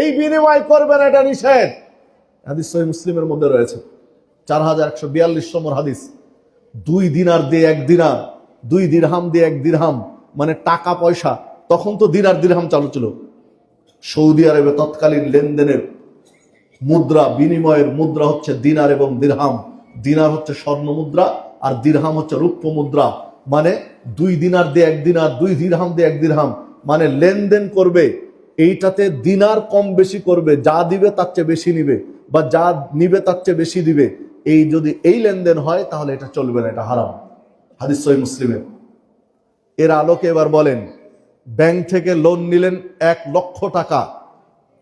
এই বিনিময় করবেন, এটা নিষেধ। হাদিস সহিহ মুসলিমের মধ্যে রয়েছে, 4142 নম্বর হাদিস। 2 দিনার দিয়ে 1 দিনার, 2 দিরহাম দিয়ে 1 দিরহাম, মানে টাকা পয়সা। তখন তো দিনার দিরহাম চালু ছিল। সৌদি আরবে তৎকালীন লেনদেনের মুদ্রা, বিনিময়ের মুদ্রা হচ্ছে দিনার এবং দিরহাম। দিনার হচ্ছে স্বর্ণ মুদ্রা আর দিরহাম হচ্ছে রৌপ্য মুদ্রা। মানে 2 দিনার দিয়ে 1 দিনার, 2 দিরহাম দিয়ে 1 দিরহাম, মানে লেনদেন করবে, এইটাতে দিনার কম বেশি করবে, যা দিবে তার চেয়ে বেশি নিবে, বা যা নিবে তার চেয়ে বেশি দিবে। এই যদি এই লেনদেন হয় তাহলে এটা চলবে না, এটা হারাম। হাদিস সহিহ মুসলিমের। এর আলোকে এবার বলেন, ব্যাংক থেকে লোন নিলেন 1 লক্ষ টাকা,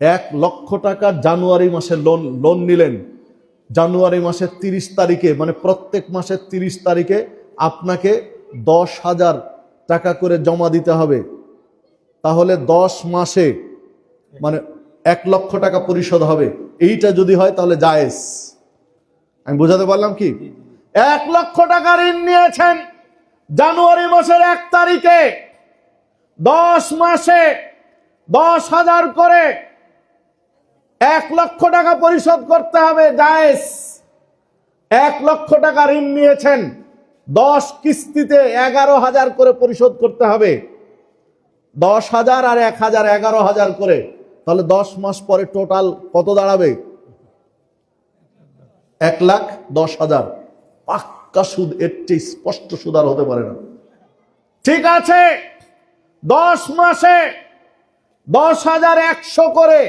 1 লক্ষ টাকা জানুয়ারি মাসে লোন নিলেন। জানুয়ারি মাসের 30 তারিখে, মানে প্রত্যেক মাসের 30 তারিখে আপনাকে 10,000 টাকা করে জমা দিতে হবে। তাহলে 10 মাসে মানে 1 লক্ষ টাকা পরিশোধ হবে। এইটা যদি হয় তাহলে জায়েজ। আমি বোঝাতে পারলাম কি? 1 লক্ষ টাকা ঋণ নিয়েছেন জানুয়ারি মাসের 1 তারিখে, 10 মাসে 10,000 করে 1 লক্ষ টাকা পরিশোধ করতে হবে, জায়েজ। 1 লক্ষ টাকা ঋণ নিয়েছেন, 10 কিস্তিতে 11,000 করে পরিশোধ করতে হবে। 10,000 আর 1,000, 11,000 করে, তাহলে 10 মাস পরে টোটাল কত দাঁড়াবে? 1,10,000। পাক্কা সুদ, এর চেয়ে স্পষ্ট সুদ আর হতে পারে না। ঠিক আছে, 10 মাসে 10,100 করে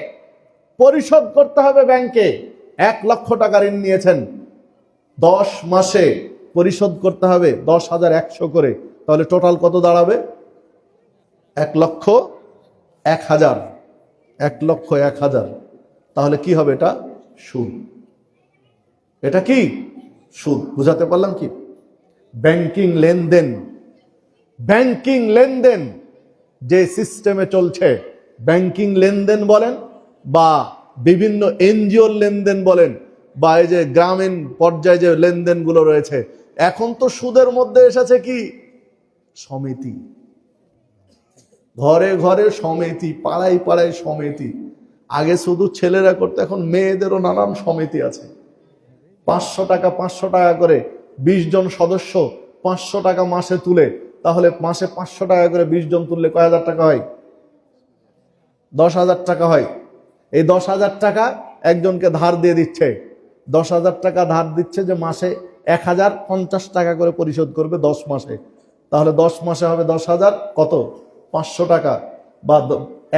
পরিশোধ করতে হবে ব্যাংকে। 1 লক্ষ টাকা ঋণ নিয়েছেন, 10 মাসে পরিশোধ করতে হবে 10,100 করে, তাহলে টোটাল কত দাঁড়াবে? 1,01,000। 1,01,000। তাহলে কি হবে? এটা সুদ। এটা কি? সুদ। বুঝাতে পারলাম কি? ব্যাংকিং লেনদেন, ব্যাংকিং লেনদেন যে সিস্টেমে চলছে, ব্যাংকিং লেনদেন বলেন বা বিভিন্ন এনজিওর লেনদেন বলেন বা এই যে গ্রামীণ পর্যায়ে যে লেনদেনগুলো রয়েছে, এখন তো সুদের মধ্যে এসেছে কি? সমিতি। ঘরে ঘরে সমিতি, পাড়ায় পাড়ায় সমিতি। আগে শুধু ছেলেরা করতে, এখন মেয়েদেরও নানান সমিতি আছে। 500 টাকা 500 টাকা করে 20 জন সদস্য 500 টাকা মাসে তুলে, তাহলে মাসে 500 টাকা করে 20 জন তুললে কয় হাজার টাকা হয়? 10,000 টাকা হয়। এই 10,000 টাকা একজনকে ধার দিয়ে দিচ্ছে, 10,000 টাকা ধার দিচ্ছে যে মাসে 1,050 টাকা করে পরিশোধ করবে 10 মাসে। তাহলে 10 মাসে হবে 10,000 কত? 500 টাকা, বা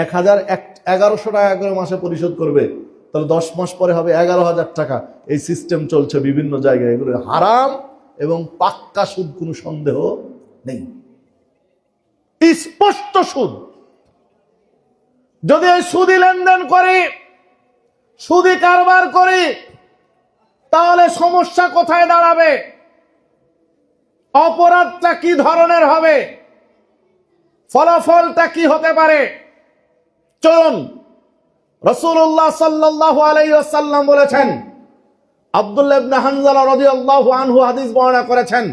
1,1100 টাকা করে মাসে পরিশোধ করবে, তাহলে 10 মাস পরে হবে 11,000 টাকা। এই সিস্টেম চলছে বিভিন্ন জায়গায়। এগুলো হারাম এবং পাক্কা সুদ, কোনো সন্দেহ নেই, স্পষ্ট সুদ। যদি এই সুদি লেনদেন করি, সুদি কারবার করি, তাহলে সমস্যা কোথায় দাঁড়াবে? অপরাধটা কি ধরনের হবে? ফলাফলটা কি হতে পারে? চলুন, রাসূলুল্লাহ সাল্লাল্লাহু আলাইহি ওয়াসাল্লাম বলেছেন, আব্দুল্লাহ ইবনে হানজালা রাদিয়াল্লাহু আনহু হাদিস বর্ণনা করেছেন,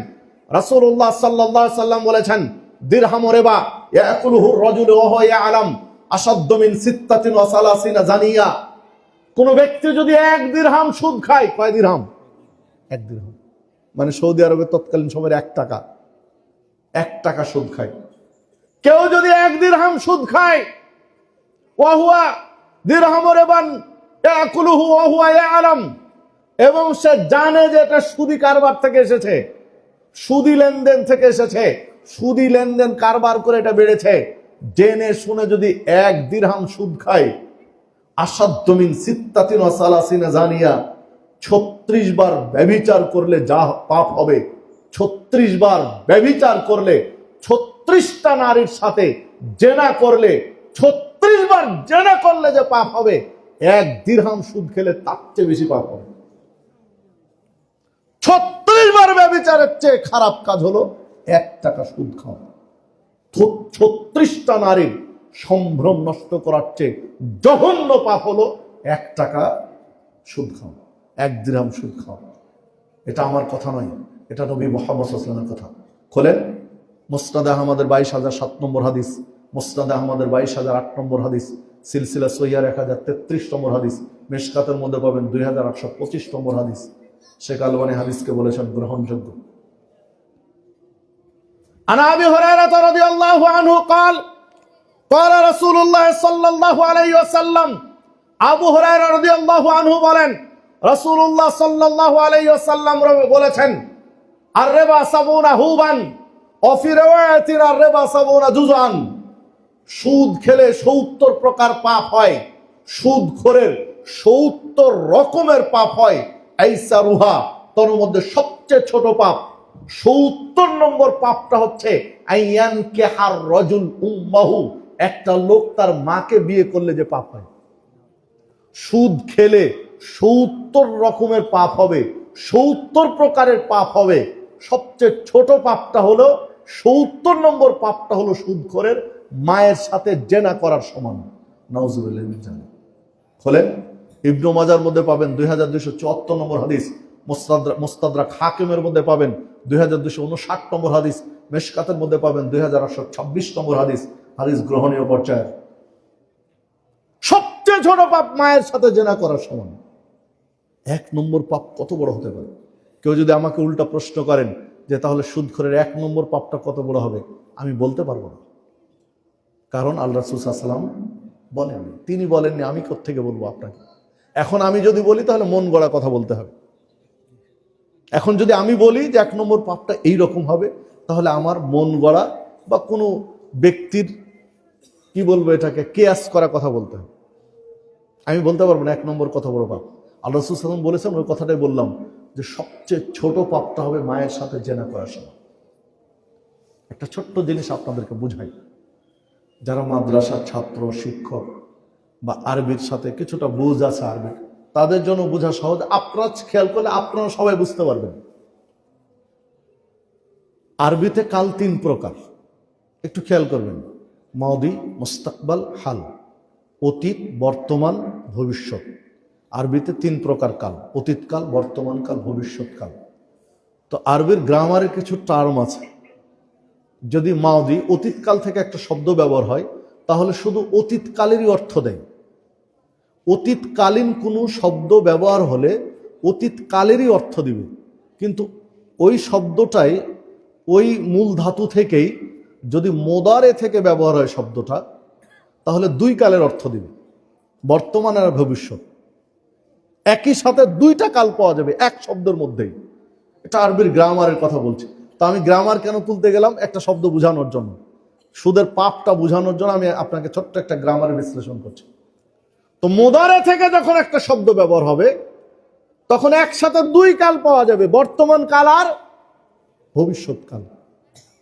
রাসূলুল্লাহ সাল্লাল্লাহু আলাইহি ওয়াসাল্লাম বলেছেন, দিরহাম রিবা ইয়াকুলুহু আর-রাজুলু ওয়া হুয়া ইয়ালাম আশাদ্দু মিন 36 জানিয়া। কোন ব্যক্তি যদি 1 দিরহাম সুদ খায়, কয় দিরহাম? 1 দিরহাম, মানে সৌদি আরবে তৎকালীন সময়ের 1 টাকা। 1 টাকা সুদ খায়। কেউ যদি 1 দিরহাম সুদ খায়, ওয়া হুয়া দিরহাম রিবান ইয়াকুলুহু ওয়া হুয়া ইয়ালাম, এবং সে জানে যে এটা সুদি কারবার থেকে এসেছে, সুদি লেনদেন থেকে এসেছে, সুদি লেনদেন কারবার করে এটা বেড়েছে, জেনে শুনে যদি 1 দিরহাম সুদ খায়, আসাদ্দু মিন 36 জানিয়া, 36 বার ব্যভিচার করলে যা পাপ হবে, 36 বার ব্যভিচার করলে, 36টা নারীর সাথে জেনা করলে, 36 বার জেনা করলে যে পাপ হবে, 1 দিরহাম সুদ খেলে তার চেয়ে বেশি পাপ হবে। 36 বার ব্যভিচারের চেয়ে খারাপ কাজ হলো 1 টাকা সুদ খাওয়া। 36টা নারীর সম্ভ্রম নষ্ট করার চেয়ে জঘন্য পাপ হলো 1 টাকা সুদ খাওয়া, 1 দিরহাম সুদ খাওয়া। এটা আমার কথা নয়, এটা নবী মুহাম্মদ সাল্লাল্লাহু আলাইহি ওয়াসাল্লামের কথা। খোলেন মুসনাদ আহমদের 22,007 নম্বর হাদিস, মুসনাদ আহমদের 22,008 নম্বর হাদিস, সিলসিলা সহিহার 1033 নম্বর হাদিস, মিশকাতের মধ্যে পাবেন 2825 নম্বর হাদিস। শেখ আলবানী হাদিসকে বলেছেন গ্রহণযোগ্য। عن أبي هريرة رضي الله عنه قال قال رسول الله صلى الله عليه وسلم, আবু হুরায়রা রাদিয়াল্লাহু আনহু বলেন, রাসূলুল্লাহ সাল্লাল্লাহু আলাইহি ওয়াসাল্লাম বলেছেন, আর-রিবা 70 হুবান ওয়া ফি রিওয়ায়াতিন আর-রিবা 70 জুজান। সুদ খেলে 70 প্রকার পাপ হয়, সুদখোরের 70 রকমের পাপ হয়। আইসারুহা, তার মধ্যে সবচেয়ে ছোট পাপ 70 নম্বর পাপটা হচ্ছে আইয়ান কেহার রজুল উম্মাহু, একটা লোক তার মাকে বিয়ে করলে যে পাপ হয়। সুদ খেলে 70 রকমের পাপ হবে, 70 প্রকারের পাপ হবে। সবচেয়ে ছোট পাপটা হলো, 70 নম্বর পাপটা হলো সুদখোরের মায়ের সাথে জেনা করার সমান। নাউজুবিল্লাহ। খোলেন, ইবনু মাজার মধ্যে পাবেন 2274 নম্বর হাদিস, মুস্তাদরাক হাকিমের মধ্যে পাবেন 2259 নম্বর হাদিস, মিশকাতের মধ্যে পাবেন 2826 নম্বর হাদিস, হাদিস গ্রহণীয় পর্যায়ে। সবচেয়ে ছোট পাপ মায়ের সাথে জেনা করার সমান। 1 নম্বর পাপ কত বড় হতে পারে? কেউ যদি আমাকে উল্টা প্রশ্ন করেন যে তাহলে সুদখোরের 1 নম্বর পাপটা কত বড় হবে, আমি বলতে পারবো না। কারণ আল্লাহ রাসূল সাল্লাল্লাহু আলাইহি ওয়াসাল্লাম বলেননি, তিনি বলেননি, আমি কোত্থেকে বলবো আপনাকে? এখন আমি যদি বলি তাহলে মন গড়া কথা বলতে হবে। এখন যদি আমি বলি যে 1 নম্বর পাপটা এইরকম হবে, তাহলে আমার মন গড়া বা কোনো ব্যক্তির কি বলবো এটাকে কেয়াস করা কথা বলতে হবে। আমি বলতে পারবো না 1 নম্বর কত বড় পাপ। আল্লাহ রাসূল সাল্লাল্লাহু আলাইহি ওয়াসাল্লাম বলেছেন, ওই কথাটাই বললাম যে সবচেয়ে ছোট পাপটা হবে মায়ের সাথে জেনা করার সময়। একটা ছোট্ট জিনিস আপনাদেরকে বুঝাই, যারা মাদ্রাসার ছাত্র শিক্ষক বা আরবির সাথে কিছুটা বুঝ আছে আরবি, তাদের জন্য বোঝা সহজ। আপনারা খেয়াল করলে আপনারা সবাই বুঝতে পারবেন। আরবিতে কাল 3 প্রকার, একটু খেয়াল করবেন। মাদি, মুস্তাকবাল, হাল। অতীত, বর্তমান, ভবিষ্যৎ। আরবিতে 3 প্রকার কাল: অতীতকাল, বর্তমানকাল, ভবিষ্যৎকাল। তো আরবির গ্রামারের কিছু টার্ম আছে। যদি মাদি অতীতকাল থেকে একটা শব্দ ব্যবহার হয়, তাহলে শুধু অতীতকালেরই অর্থ দেয়। অতীতকালীন কোনো শব্দ ব্যবহার হলে অতীতকালেরই অর্থ দিবে, কিন্তু ওই শব্দটাই ওই মূল ধাতু থেকেই যদি মোদারে থেকে ব্যবহার হয় শব্দটা, তাহলে 2 কালের অর্থ দিবে, বর্তমান আর ভবিষ্যৎ। একই সাথে 2টা কাল পাওয়া যাবে এক শব্দের মধ্যেই। এটা আরবির গ্রামারের কথা বলছি। তো আমি গ্রামার কেন তুলতে গেলাম? একটা শব্দ বোঝানোর জন্য, সুদের পাপটা বোঝানোর জন্য আমি আপনাকে ছোট্ট একটা গ্রামারের বিশ্লেষণ করছি। তো মোদারে থেকে যখন একটা শব্দ ব্যবহার হবে, তখন একসাথে 2 কাল পাওয়া যাবে, বর্তমান কাল আর ভবিষ্যৎ কাল।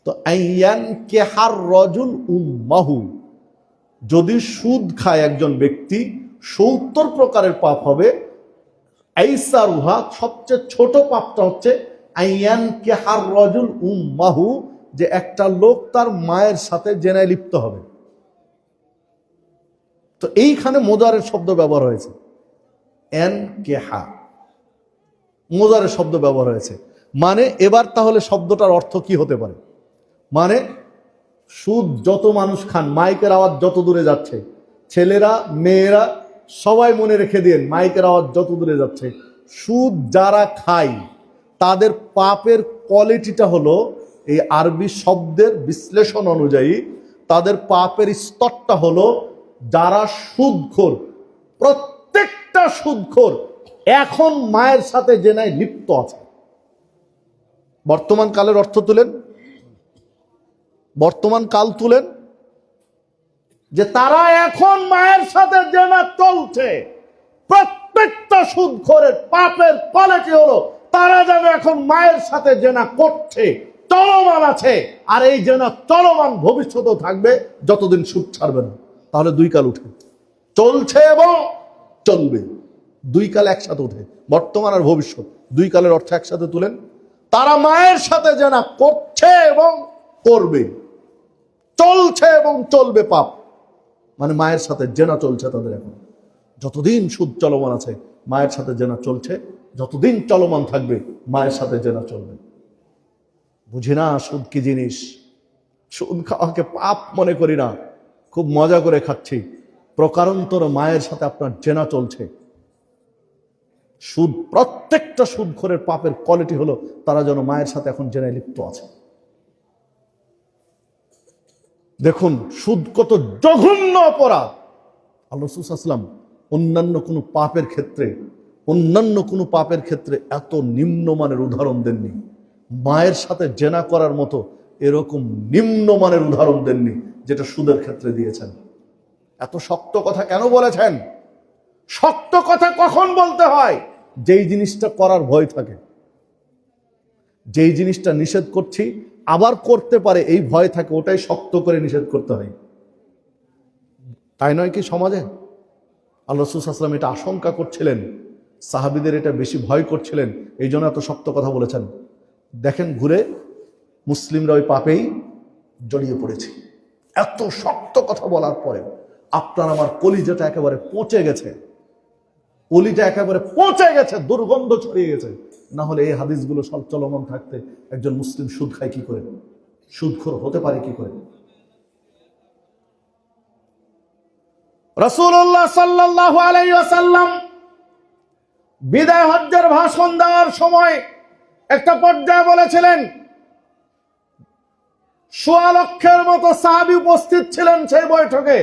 তো আইয়ান কেহার রজুল উম্মাহু, যদি সুদ খায় একজন ব্যক্তি, 70 প্রকারের পাপ হবে। আইসারুহা, সবচেয়ে ছোট পাপটা হচ্ছে আইয়ান কেহার রজুল উম্মাহু, যে একটা লোক তার মায়ের সাথে জেনায় লিপ্ত হবে। তো এইখানে মোজারের শব্দ ব্যবহার হয়েছে, এন কেহা, মোজারের শব্দ ব্যবহার হয়েছে। মানে এবার তাহলে শব্দটার অর্থ কি হতে পারে? মানে সুদ যত মানুষ খান, মাইকের আওয়াজ যত দূরে যাচ্ছে, ছেলেরা মেয়েরা সবাই মনে রেখে দিন, মাইকের আওয়াজ যত দূরে যাচ্ছে, সুদ যারা খায় তাদের পাপের কোয়ালিটিটা হলো, এই আরবি শব্দের বিশ্লেষণ অনুযায়ী তাদের পাপের স্তরটা হলো, যারা সুদখোর, প্রত্যেকটা সুদখোর এখন মায়ের সাথে জেনায় লিপ্ত আছে। বর্তমান কালের অর্থ তুলেন, বর্তমান কাল তুলেন, যে তারা এখন মায়ের সাথে জেনা চলছে। প্রত্যেকটা সুদখোরের পাপের কোয়ালিটি হলো, তারা যেন এখন মায়ের সাথে জেনা করছে, চলমান আছে। আর এই জেনা চলমান ভবিষ্যতেও থাকবে যতদিন সুদ ছাড়বে না। তাহলে 2 কাল উঠে, চলছে এবং চলবে। 2 কাল একসাথে উঠে, বর্তমান আর ভবিষ্যৎ, 2 কালের অর্থ একসাথে তুলেন। তারা মায়ের সাথে জেনা করছে এবং করবে, চলছে এবং চলবে পাপ। মানে মায়ের সাথে জেনা চলছে তাদের এখন, যতদিন সুদ চলমান আছে মায়ের সাথে জেনা চলছে, যতদিন চলমান থাকবে মায়ের সাথে জেনা চলবে। বুঝি না সুদ কি জিনিস। সুদ খাওয়াকে পাপ মনে করি না, খুব মজা করে খাচ্ছি। প্রকারান্তর মায়ের সাথে আপনার জেনা চলছে। সুদ, প্রত্যেকটা সুদখোরের পাপের কোয়ালিটি হলো, তারা যেন মায়ের সাথে এখন জেনায় লিপ্ত আছে। দেখুন সুদ কত জঘন্য অপরাধ। আল্লাহ রাসূল সাল্লাল্লাহু আলাইহি ওয়াসাল্লাম অন্যান্য কোনো পাপের ক্ষেত্রে এত নিম্নমানের উদাহরণ দেননি। মায়ের সাথে জেনা করার মতো এরকম নিম্নমানের উদাহরণ দেননি যেটা সুদের ক্ষেত্রে দিয়েছেন। এত শক্ত কথা কেন বলেছেন? শক্ত কথা কখন বলতে হয়? যেই জিনিসটা করার ভয় থাকে, যেই জিনিসটা নিষেধ করছি আবার করতে পারে এই ভয় থাকে, ওটাই শক্ত করে নিষেধ করতে হয়। তাই নয় কি সমাজে? আল্লাহ রাসূল সাল্লাল্লাহু আলাইহি ওয়াসাল্লাম এটা আশঙ্কা করছিলেন, সাহাবীদের এটা বেশি ভয় করছিলেন, এই জন্য এত শক্ত কথা বলেছেন। দেখেন ঘুরে মুসলিমরা ওই পাপেই জড়িয়ে পড়েছে। এত শক্ত কথা বলার পরে আপনার আমার কলিজাটা একেবারে পচে গেছে, কলিটা একেবারে পচে গেছে, দুর্গন্ধ ছড়িয়ে গেছে। না হলে এই হাদিসগুলো সব চলমান থাকতে একজন মুসলিম সুদ খায় কি করে, সুদখোর হতে পারে কি করে? রাসূলুল্লাহ সাল্লাল্লাহু আলাইহি ওয়াসাল্লাম বিদায় হজ্জের ভাষণ দেওয়ার সময় একটা পর্যায়ে বলেছিলেন, ১৬ লক্ষের মতো সাহাবী উপস্থিত ছিলেন সেই বৈঠকে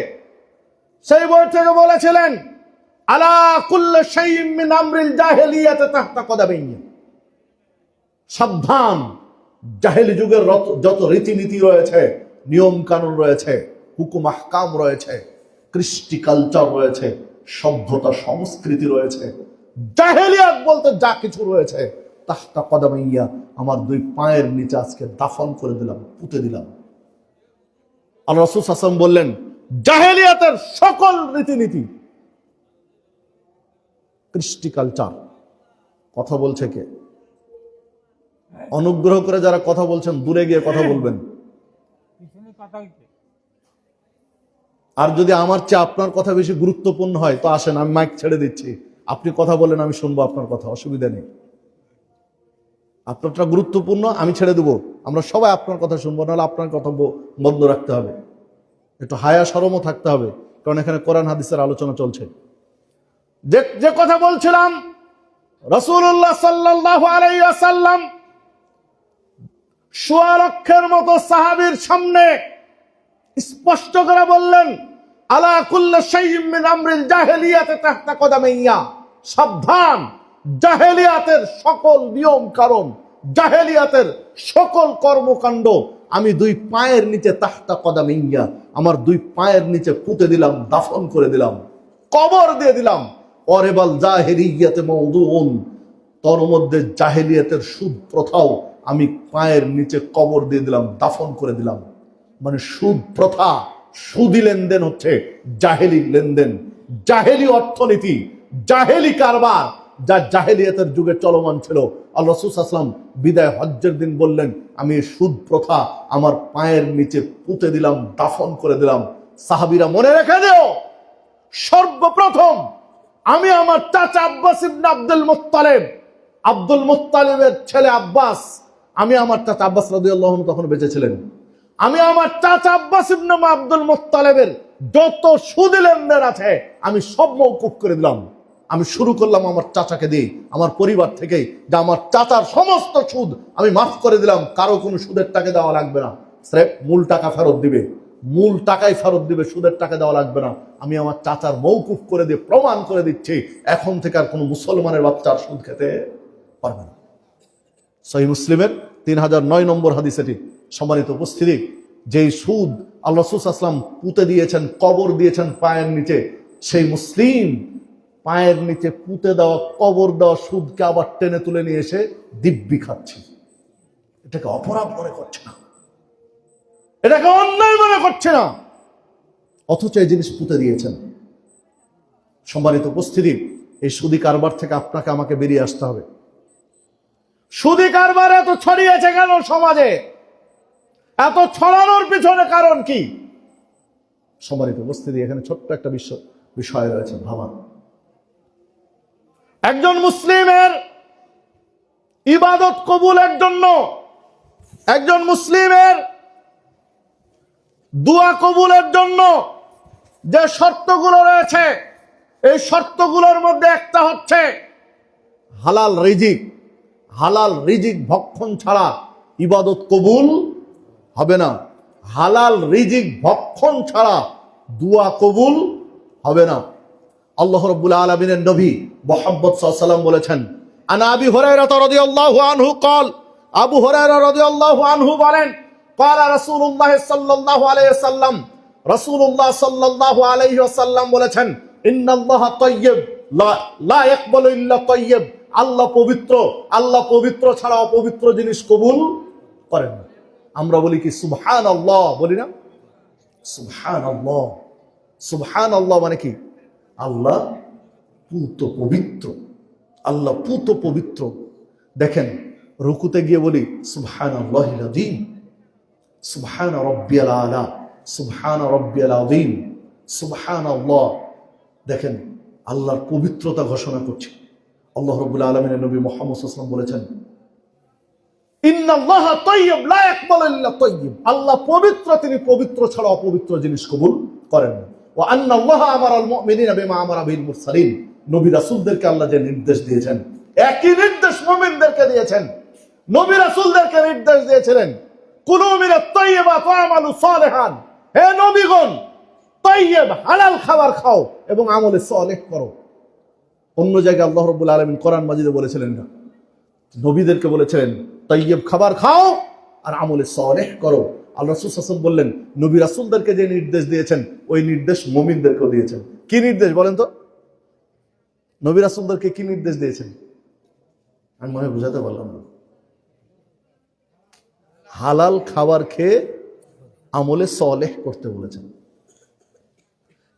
বলেছিলেন, আলা কুল্লি শাইইন মিন আমরিল জাহিলিয়াতি তাহতা কদামাইয়া, সাবধান, জাহেলি যুগের যত রীতিনীতি রয়েছে, নিয়ম কানুন রয়েছে, হুকুম আহকাম রয়েছে, কৃষ্টি কালচার রয়েছে, সভ্যতা সংস্কৃতি রয়েছে, জাহেলিয়াত বলতে যা কিছু রয়েছে, তাহতা কদামাইয়া, আমার দুই পায়ের নিচে আজকে দাফন করে দিলাম, পুঁতে দিলাম। আল্লাহ রাসূল সাল্লাল্লাহু আলাইহি ওয়াসাল্লাম বললেন, জাহেলিয়াতের সকল রীতিনীতি, কৃষ্টি কালচার, কথা বলছে কে? অনুগ্রহ করে যারা কথা বলছেন দূরে গিয়ে কথা বলবেন। আর যদি আমার চেয়ে আপনার কথা বেশি গুরুত্বপূর্ণ হয় তো আসেন, আমি মাইক ছেড়ে দিচ্ছি, আপনি কথা বলেন, আমি শুনবো আপনার কথা, অসুবিধা নেই। আপনারটা গুরুত্বপূর্ণ, আমি ছেড়ে দেবো, আমরা সবাই আপনার কথা শুনবো, নাহলে আপনার কথা বন্ধ রাখতে হবে। একটু হায়া শরমও থাকতে হবে, কারণ এখানে কোরআন হাদিসের আলোচনা চলছে। যে কথা বলছিলাম, রাসূলুল্লাহ সাল্লাল্লাহু আলাইহি ওয়াসাল্লাম ১৬ লক্ষের মতো সাহাবীর সামনে স্পষ্ট করে বললেন, আলা কুল্লি শাইইন মিন আমরিল জাহিলিয়াতি তাহতা কদামাইয়া, সাবধান, জাহেলিয়াতের সকল নিয়ম কারণ, জাহেলিয়াতের সকল কর্মকাণ্ড আমি দুই পায়ের নিচে তাহতা কদামাইয়া, আমার দুই পায়ের নিচে পুঁতে দিলাম, দাফন করে দিলাম, কবর দিয়ে দিলাম। অরেবাল জাহেলিয়াতে মাউদুউন, তোর মধ্যে জাহেলিয়াতের সুদ প্রথাও আমি পায়ের নিচে কবর দিয়ে দিলাম, দাফন করে দিলাম। মানে সুদ প্রথা, সুদি লেনদেন হচ্ছে জাহেলি লেনদেন, জাহেলি অর্থনীতি, জাহেলি কারবার, যা জাহেলিয়াতের যুগে চলমান ছিল। আল্লাহ রাসূল সাল্লাল্লাহু আলাইহি ওয়াসাল্লাম বিদায় হজ্জের দিন বললেন, আমি এই সুদ প্রথা আমার পায়ের নিচে পুঁতে দিলাম, দাফন করে দিলাম। সাহাবীরা মনে রেখে দিও, সর্বপ্রথম আমি আমার চাচা আব্বাস ইবনে আব্দুল মুত্তালিবের ছেলে আব্বাস, আমি আমার চাচা আব্বাস রাদিয়াল্লাহু আনহু তখন বেঁচে ছিলেন, আমি আমার চাচা আব্বাস ইবনে আব্দুল মুত্তালিবের যত সুদি লেনদেন আছে আমি সব মওকুফ করে দিলাম। আমি শুরু করলাম আমার চাচাকে দিয়ে, আমার পরিবার থেকে, যে আমার চাচার সমস্ত সুদ আমি মাফ করে দিলাম, কারো কোনো সুদের টাকা দেওয়া লাগবে না, স্রেফ মূল টাকা ফেরত দিবে, মূল টাকাই ফেরত দিবে, সুদের টাকা দেওয়া লাগবে না। আমি আমার চাচার মওকুফ করে দিয়ে প্রমাণ করে দিচ্ছি, এখন থেকে আর কোনো মুসলমানের বাচ্চার সুদ খেতে পারবে না। সহিহ মুসলিমের 3009 নম্বর হাদিস এটি। সম্মানিত উপস্থিতি, যেই সুদ আল্লাহ রাসূল সাল্লাল্লাহু আলাইহি ওয়াসাল্লাম পুঁতে দিয়েছেন, কবর দিয়েছেন পায়ের নিচে, সেই মুসলিম পায়ের নিচে পুঁতে দেওয়া, কবর দেওয়া সুদকে আবার টেনে তুলে নিয়ে এসে দিব্যি খাচ্ছে। এটাকে অপরাধ মনে করছে না, এটাকে অন্যায় মনে করছে না, অথচ এই জিনিস পুঁতে দিয়েছেন। সম্মানিত উপস্থিতি, এই সুদি কারবার থেকে আপনাকে আমাকে বেরিয়ে আসতে হবে। সুদি কারবার এত ছড়িয়েছে কেন সমাজে? এত ছড়ানোর পিছনে কারণ কি? সম্মানিত উপস্থিতি, এখানে ছোট্ট একটা বিষয় রয়েছে ভাবা। একজন মুসলিমের ইবাদত কবুলের জন্য, একজন মুসলিমের দোয়া কবুলের জন্য যে শর্তগুলো রয়েছে, এই শর্তগুলোর মধ্যে একটা হচ্ছে হালাল রিজিক। হালাল রিজিক ভক্ষণ ছাড়া ইবাদত কবুল হবে না। হালাল রিজিক ভক্ষণ ছাড়া দোয়া কবুল হবে না। আল্লাহ রাব্বুল আলামিনের নবী মুহাম্মদ সাল্লাল্লাহু আলাইহি ওয়াসাল্লাম বলেছেন, আন আবি হুরায়রা রাদিয়াল্লাহু আনহু قال, আবু হুরায়রা রাদিয়াল্লাহু আনহু বলেন, قال রাসূলুল্লাহ সাল্লাল্লাহু আলাইহি ওয়াসাল্লাম, রাসূলুল্লাহ সাল্লাল্লাহু আলাইহি ওয়াসাল্লাম বলেছেন, ইন্নাল্লাহা তাইয়্যিব লা ইয়াকবালু ইল্লা তাইয়্যিব, আল্লাহ পবিত্র, আল্লাহ পবিত্র ছাড়া অপবিত্র জিনিস কবুল করেন না। আমরা বলি কি সুবহানাল্লাহ, বলি না? সুবহানাল্লাহ, সুবহানাল্লাহ মানে কি? আল্লাহ পুত পবিত্র, আল্লাহ পুত পবিত্র। দেখেন, রুকুতে গিয়ে বলি সুবহানাল্লাহিল আযীম, সুবহান রাব্বিয়াল আলা, সুবহান রাব্বিয়াল আযীম, সুবহানাল্লাহ। দেখেন, আল্লাহর পবিত্রতা ঘোষণা করছে। আল্লাহ রাব্বুল আলামিনের নবী মুহাম্মদ সাল্লাল্লাহু আলাইহি ওয়াসাল্লাম বলেছেন, ইন্নাল্লাহা তাইয়্যিব লা ইয়াকবালু ইল্লা তাইয়্যিব, আল্লাহ পবিত্র, তিনি পবিত্র ছাড়া অপবিত্র জিনিস কবুল করেন না। ওয়া আন্নাল্লাহা আমারাল মুমিনিনা বিমা আমারা বিল মুরসালিন। নবী রাসূলদেরকে আল্লাহ যে নির্দেশ দিয়েছেন, একই নির্দেশ মুমিনদেরকে দিয়েছেন। নবী রাসূলদেরকে নির্দেশ দিয়েছিলেন, কুলু মিনাত তাইয়্যিবাত ওয়া'মালু সালিহান। হে নবীগণ, তাইয়্যিব হালাল খাবার খাও এবং আমলে সালেহ করো। অন্য জায়গায় আল্লাহ রাব্বুল আলামিন কোরআন মাজিদে বলেছিলেন না, নবীদেরকে বলেছিলেন তাইয়্যিব খাবার খাও আর আমলে সালেহ করো। আল্লাহ রাসূল সাল্লাল্লাহু আলাইহি ওয়াসাল্লাম বললেন, নবী রাসূলদেরকে যে নির্দেশ দিয়েছেন ওই নির্দেশ মুমিনদেরকেও দিয়েছেন। কি নির্দেশ বলেন তো? নবী রাসূলদেরকে কি নির্দেশ দিয়েছেন? আমি মনে বুঝাতে পারলাম না। হালাল খাবার খেয়ে আমলে সালেহ করতে বলেছেন।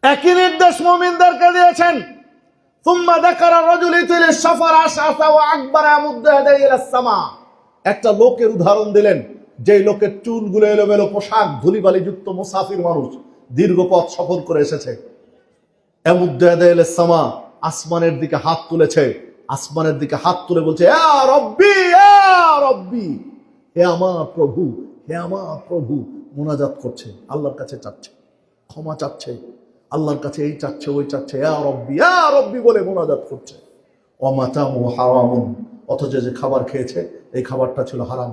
একই নির্দেশ মুমিনদেরকে দিয়েছেন। সুম্মা যাকারা রাজুল ইতিলিস সাফার আশআসা ওয়া আকবারা মুদ্দা ইয়াদাইহি ইলাস সামা। একটা লোকের উদাহরণ দিলেন, যেই লোকের চুলগুলো এলোমেলো, পোশাক ধুলিবালি যুক্ত, মুসাফির মানুষ, দীর্ঘ পথ সফর করে এসেছে। মুদ্দা ইয়াদাইহি ইলাস সামা, আসমানের দিকে হাত তুলেছে। আসমানের দিকে হাত তুলে বলছে, ইয়া রব্বি ইয়া রব্বি, হে আমার প্রভু, হে আমার প্রভু। মুনাজাত করছে, আল্লাহর কাছে চাচ্ছে, ক্ষমা চাচ্ছে, আল্লাহর কাছে এই চাচ্ছে ওই চাচ্ছে, ইয়া রব্বি বলে মুনাজাত করছে। ওয়ামাতামু হারামুন, অথচ যে খাবার খেয়েছে এই খাবারটা ছিল হারাম।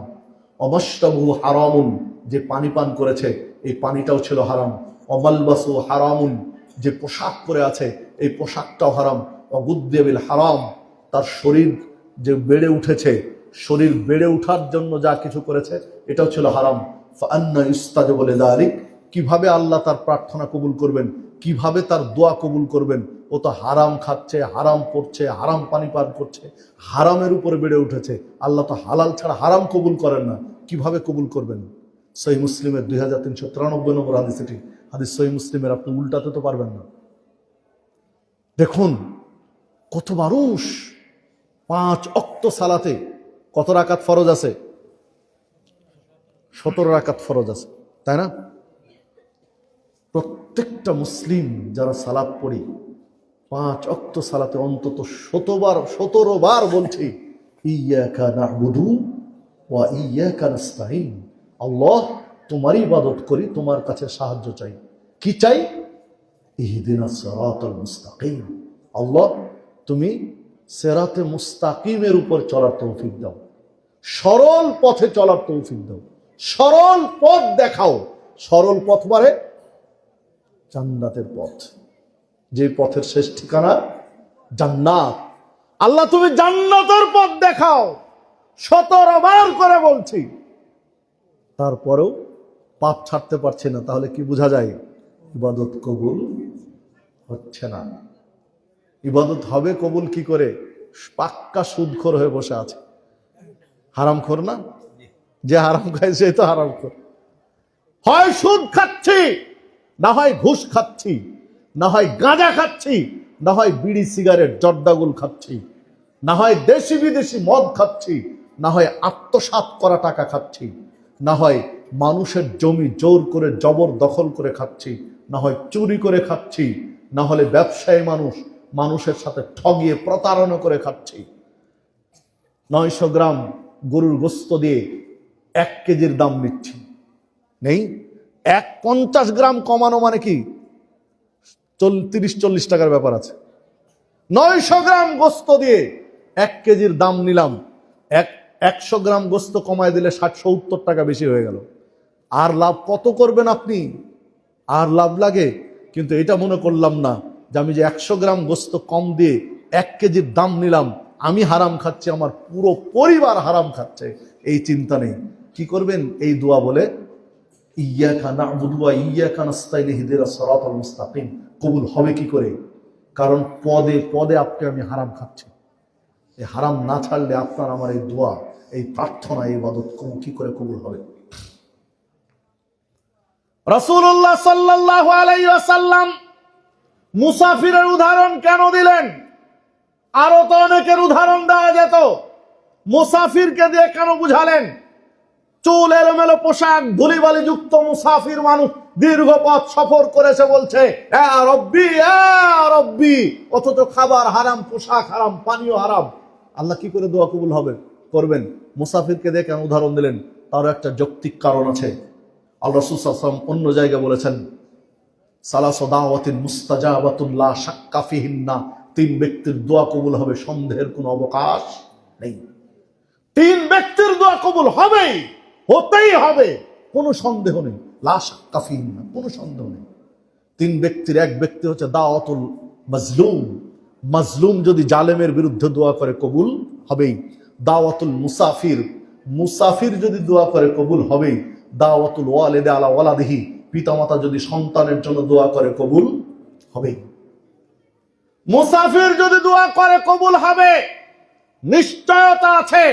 অমাশরাবু হারামুন, যে পানি পান করেছে এই পানিটাও ছিল হারাম। অমালবাসু হারামুন, যে পোশাক পরে আছে এই পোশাকটাও হারাম। অগুদ্দিয়া বিল হারাম, তার শরীর যে বেড়ে উঠেছে, শরীর বেড়ে ওঠার জন্য যা কিছু করেছে এটাও ছিল হারাম। ফাআন্না ইস্তাজাবু লিযালিক, কিভাবে আল্লাহ তার প্রার্থনা কবুল করবেন, কিভাবে তার দোয়া কবুল করবেন? ও তো হারাম খাচ্ছে, হারাম পড়ছে, হারাম পানি পান করছে, হারামের উপরে বেড়ে উঠেছে। আল্লাহ তো হালাল ছাড়া হারাম কবুল করেন না, কিভাবে কবুল করবেন? সহিহ মুসলিমের 2393 নম্বর হাদিস, এটি হাদিস সহিহ মুসলিমের, আপনি উল্টাতে তো পারবেন না। দেখুন কত মানুষ 5 ওয়াক্ত সালাতে কত রাকাত ফরজ আছে? 17 রাকাত ফরজ আছে, তাই না? প্রত্যেকটা মুসলিম যারা সালাত পড়ি 5 ওয়াক্ত সালাতে অন্তত 17 বার বলছি, ইয়্যাকা না'বুদু ওয়া ইয়্যাকা নাস্তাঈন। আল্লাহ, তোমারই ইবাদত করি, তোমার কাছে সাহায্য চাই। কি চাই? ইহদিনাস সিরাতাল মুস্তাকিম। আল্লাহ, তুমি সিরাতে মুস্তাকিমের উপর চলার তৌফিক দাও, সরল পথে চলার তৌফিক দাও, সরল পথ দেখাও। সরল পথ মানে জান্নাতের পথ, যে পথের শেষ ঠিকানা জান্নাত। আল্লাহ, তুমি জান্নাতের পথ দেখাও। 17 বার করে বলছি, তারপরেও পাপ ছাড়তে পারছি না। তাহলে কি বোঝা যায়? ইবাদত কবুল হচ্ছে না। ইবাদত হবে কবুল কি করে? পাক্কা সুদখোর হয়ে বসে আছে। হারামখোর না? যে হারাম খায় সে তো হারামখোর। হয় সুদ খাচ্ছি, না হয় ঘুষ খাচ্ছি, না হয় গাঁজা খাচ্ছি, না হয় বিড়ি সিগারেট জর্দাগুল খাচ্ছি, না হয় দেশি বিদেশি মদ খাচ্ছি, না হয় আত্মসাৎ করা টাকা খাচ্ছি, না হয় মানুষের জমি জোর করে জবর দখল করে খাচ্ছি, না হয় চুরি করে খাচ্ছি, না হলে ব্যবসায়ী মানুষের সাথে ঠগিয়ে প্রতারণা করে খাচ্ছি। 900 গ্রাম গরুর গোস্ত দিয়ে 1 কেজির দাম নিচ্ছি, নেই 50 গ্রাম কমানো মানে কি 30-40 টাকার ব্যাপার আছে। 900 গ্রাম গোস্ত দিয়ে 1 কেজির দাম নিলাম, 100 গ্রাম গোস্ত কমায় দিলে 60-70 টাকা বেশি হয়ে গেল। আর লাভ কত করবেন আপনি? আর লাভ লাগে? কিন্তু এটা মনে করলাম না যে আমি যে 100 গ্রাম গোস্ত কম দিয়ে 1 কেজির দাম নিলাম, আমি হারাম খাচ্ছি, আমার পুরো পরিবার হারাম খাচ্ছে, এই চিন্তা নেই। কি করবেন? এই দোয়া বলে, ইয়্যাকা না'বুদু ওয়া ইয়্যাকা নাস্তাঈন ইহদিনাস সিরাতাল মুস্তাকিম। কবুল হবে কি করে? কারণ পদে পদে আপনি আমি হারাম খাচ্ছি। এই হারাম না ছাড়লে আপনার আমার এই দোয়া, এই প্রার্থনা, এই ইবাদত কি করে কবুল হবে? রাসূলুল্লাহ সাল্লাল্লাহু আলাইহি ওয়াসাল্লাম মুসাফিরের উদাহরণ কেন দিলেন? আরো তো অনেকের উদাহরণ দেওয়া যেত, মুসাফিরকে দিয়ে কেন বুঝালেন? চুল এলোমেলো, পোশাক ধুলিবালি যুক্ত মুসাফির মানুষ দীর্ঘ পথ সফর করেছে, বলছে ইয়া রব্বি ইয়া রব্বি, অথচ খাবার হারাম, পোশাক হারাম, পানীয় হারাম। আল্লাহ কি করে দোয়া কবুল হবে করবেন? মুসাফিরকে দিয়ে কেন উদাহরণ দিলেন? তারও একটা যৌক্তিক কারণ আছে। আল্লাহ রাসূল সাল্লাল্লাহু আলাইহি ওয়াসাল্লাম অন্য জায়গায় বলেছেন, সালাসু দাওয়াতিন মুস্তাজাবাতুন লা শাক্কা ফিহিন্না, 3 ব্যক্তির দোয়া কবুল হবে, সন্দেহের কোনো অবকাশ নেই। 3 ব্যক্তির দোয়া কবুল হবেই, হতেই হবে, কোনো সন্দেহ নেই। লা শাক্কা ফিহিন্না, কোনো সন্দেহ নেই। 3 ব্যক্তির, এক ব্যক্তি হচ্ছে দাওয়াতুল মাজলুম, মাজলুম যদি জালেমের বিরুদ্ধে দোয়া করে কবুল হবেই। দাওয়াতুল মুসাফির, মুসাফির যদি দোয়া করে কবুল হবেই। দাওয়াতুল ওয়ালিদি আলা ওয়ালাদিহি, পিতামাতা যদি সন্তানের জন্য দোয়া করে কবুল হবেই। মুসাফির যদি দোয়া করে কবুল হবে, নিশ্চয়তা আছে।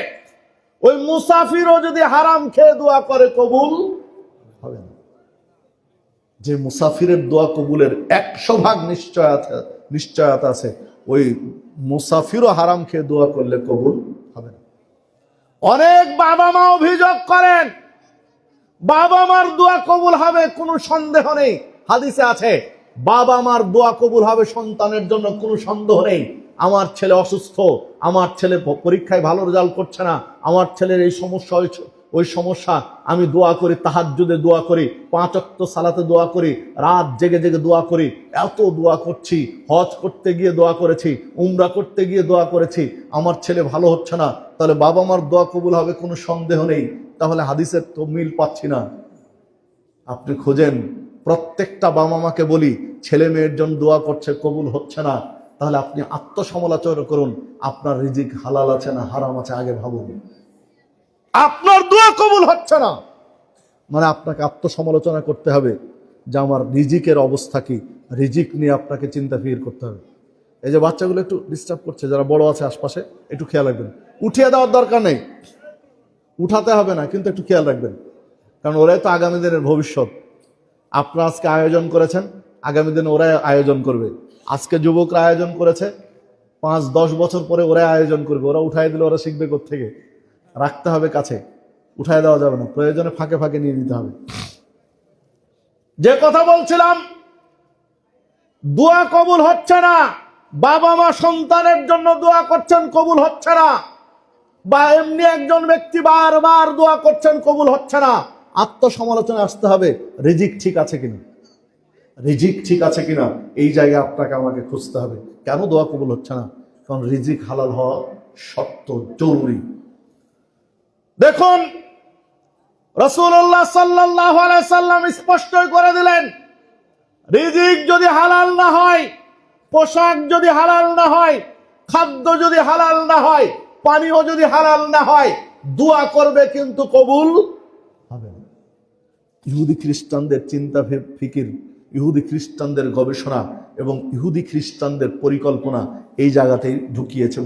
ওই মুসাফিরও যদি হারাম খেয়ে দোয়া করে কবুল হবে না। যে মুসাফিরের দোয়া কবুলের 100% নিশ্চয়তা আছে, ওই মুসাফিরও হারাম খেয়ে দোয়া করলে কবুল হবে না। অনেক বাবা মা অভিযোগ করেন বাবা মার দোয়া কবুল হবে, কোনো সন্দেহ নেই। হাদিসে আছে বাবা মার দোয়া কবুল হবে সন্তানের জন্য, কোনো সন্দেহ নেই। আমার ছেলে অসুস্থ, আমার ছেলে পরীক্ষায় ভালো রেজাল্ট করছে না, আমার ছেলের এই সমস্যা ওই সমস্যা, আমি দোয়া করি, তাহাজ্জুদে দোয়া করি, 5 ওয়াক্ত সালাতে দোয়া করি, রাত জেগে জেগে দোয়া করি, এত দোয়া করছি, হজ করতে গিয়ে দোয়া করেছি, উমরা করতে গিয়ে দোয়া করেছি, আমার ছেলে ভালো হচ্ছে না, তাহলে বাবা মার দোয়া কবুল হবে, কোনো সন্দেহ নেই। তাহলে হাদিসের তো মিল পাচ্ছি না। আপনি খোঁজেন, প্রত্যেকটা বাবা মাকে বলি ছেলে মেয়ের জন্য দোয়া করছে, কবুল হচ্ছে না, তাহলে আপনি আত্মসমালোচনা করুন, আপনার রিজিক হালাল আছে না হারাম আছে আগে ভাবুন। আপনার দোয়া কবুল হচ্ছে না মানে আপনাকে আত্মসমালোচনা করতে হবে যে আমার রিজিকের অবস্থা কি, রিজিক নিয়ে আপনাকে চিন্তা ফিকির করতে হবে। এই যে বাচ্চাগুলো একটু ডিস্টার্ব করছে, যারা বড় আছে আশপাশে, একটু খেয়াল রাখবেন। উঠিয়ে দেওয়ার দরকার নেই, উঠাতে হবে না, কিন্তু একটু খেয়াল রাখবেন, কারণ ওরাই তো আগামী দিনের ভবিষ্যৎ। আপনারা আজকে আয়োজন করেছেন, আগামী দিনে ওরাই আয়োজন করবে। আজকে যুবকরা আয়োজন করেছে, 5-10 বছর পরে ওরাই আয়োজন করবে। ওরা উঠাই দিলে ওরা শিখবে কোত্থেকে? রাখতে হবে কাছে, উঠাই দেওয়া যাবে না, প্রয়োজনে ফাঁকে ফাঁকে নিয়ে নিতে হবে। যে কথা বলছিলাম, দোয়া কবুল হচ্ছে না, বাবা মা সন্তানের জন্য দোয়া করছেন কবুল হচ্ছে না, বা এমনি একজন ব্যক্তি বারবার দোয়া করছেন কবুল হচ্ছে না, আত্মসমালোচনা আসতে হবে, রিজিক ঠিক আছে কিনা, রিজিক ঠিক আছে কিনা, এই জায়গায় আপনাকে আমাকে খুঁজতে হবে। কেন দোয়া কবুল হচ্ছে না? কারণ রিজিক হালাল হওয়া সত্য জরুরি। দেখুন, রাসূলুল্লাহ সাল্লাল্লাহু আলাইহি সাল্লাম স্পষ্টই করে দিলেন, রিজিক যদি হালাল না হয়, পোশাক যদি হালাল না হয়, খাদ্য যদি হালাল না হয়, পানীয় যদি হালাল না হয়, দোয়া করবে কিন্তু কবুল হবে না। ইহুদি খ্রিস্টানদের চিন্তা ফিকির, ইহুদি খ্রিস্টানদের গবেষণা এবং ইহুদি খ্রিস্টানদের পরিকল্পনা এই জায়গাতেই ঢুকিয়েছে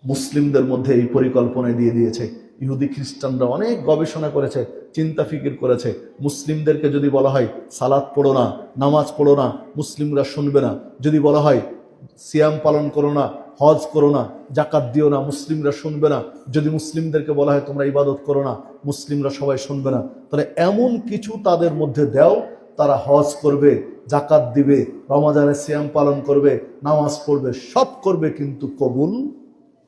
মুসলিমদের মধ্যে এই পরিকল্পনা দিয়ে দিয়েছে। ইহুদি খ্রিস্টানরা অনেক গবেষণা করেছে, চিন্তা ফিকির করেছে। মুসলিমদেরকে যদি বলা হয় সালাত পড়ো না, নামাজ পড়ো না, মুসলিমরা শুনবে না। যদি বলা হয় সিয়াম পালন করো না, হজ করো না, জাকাত দিও না, মুসলিমরা শুনবে না। যদি মুসলিমদেরকে বলা হয় তোমরা ইবাদত করো না, মুসলিমরা সবাই শুনবে না। তাহলে এমন কিছু তাদের মধ্যে দাও, তারা হজ করবে, জাকাত দিবে, রমাজানে সিয়াম পালন করবে, নামাজ পড়বে, সব করবে, কিন্তু কবুল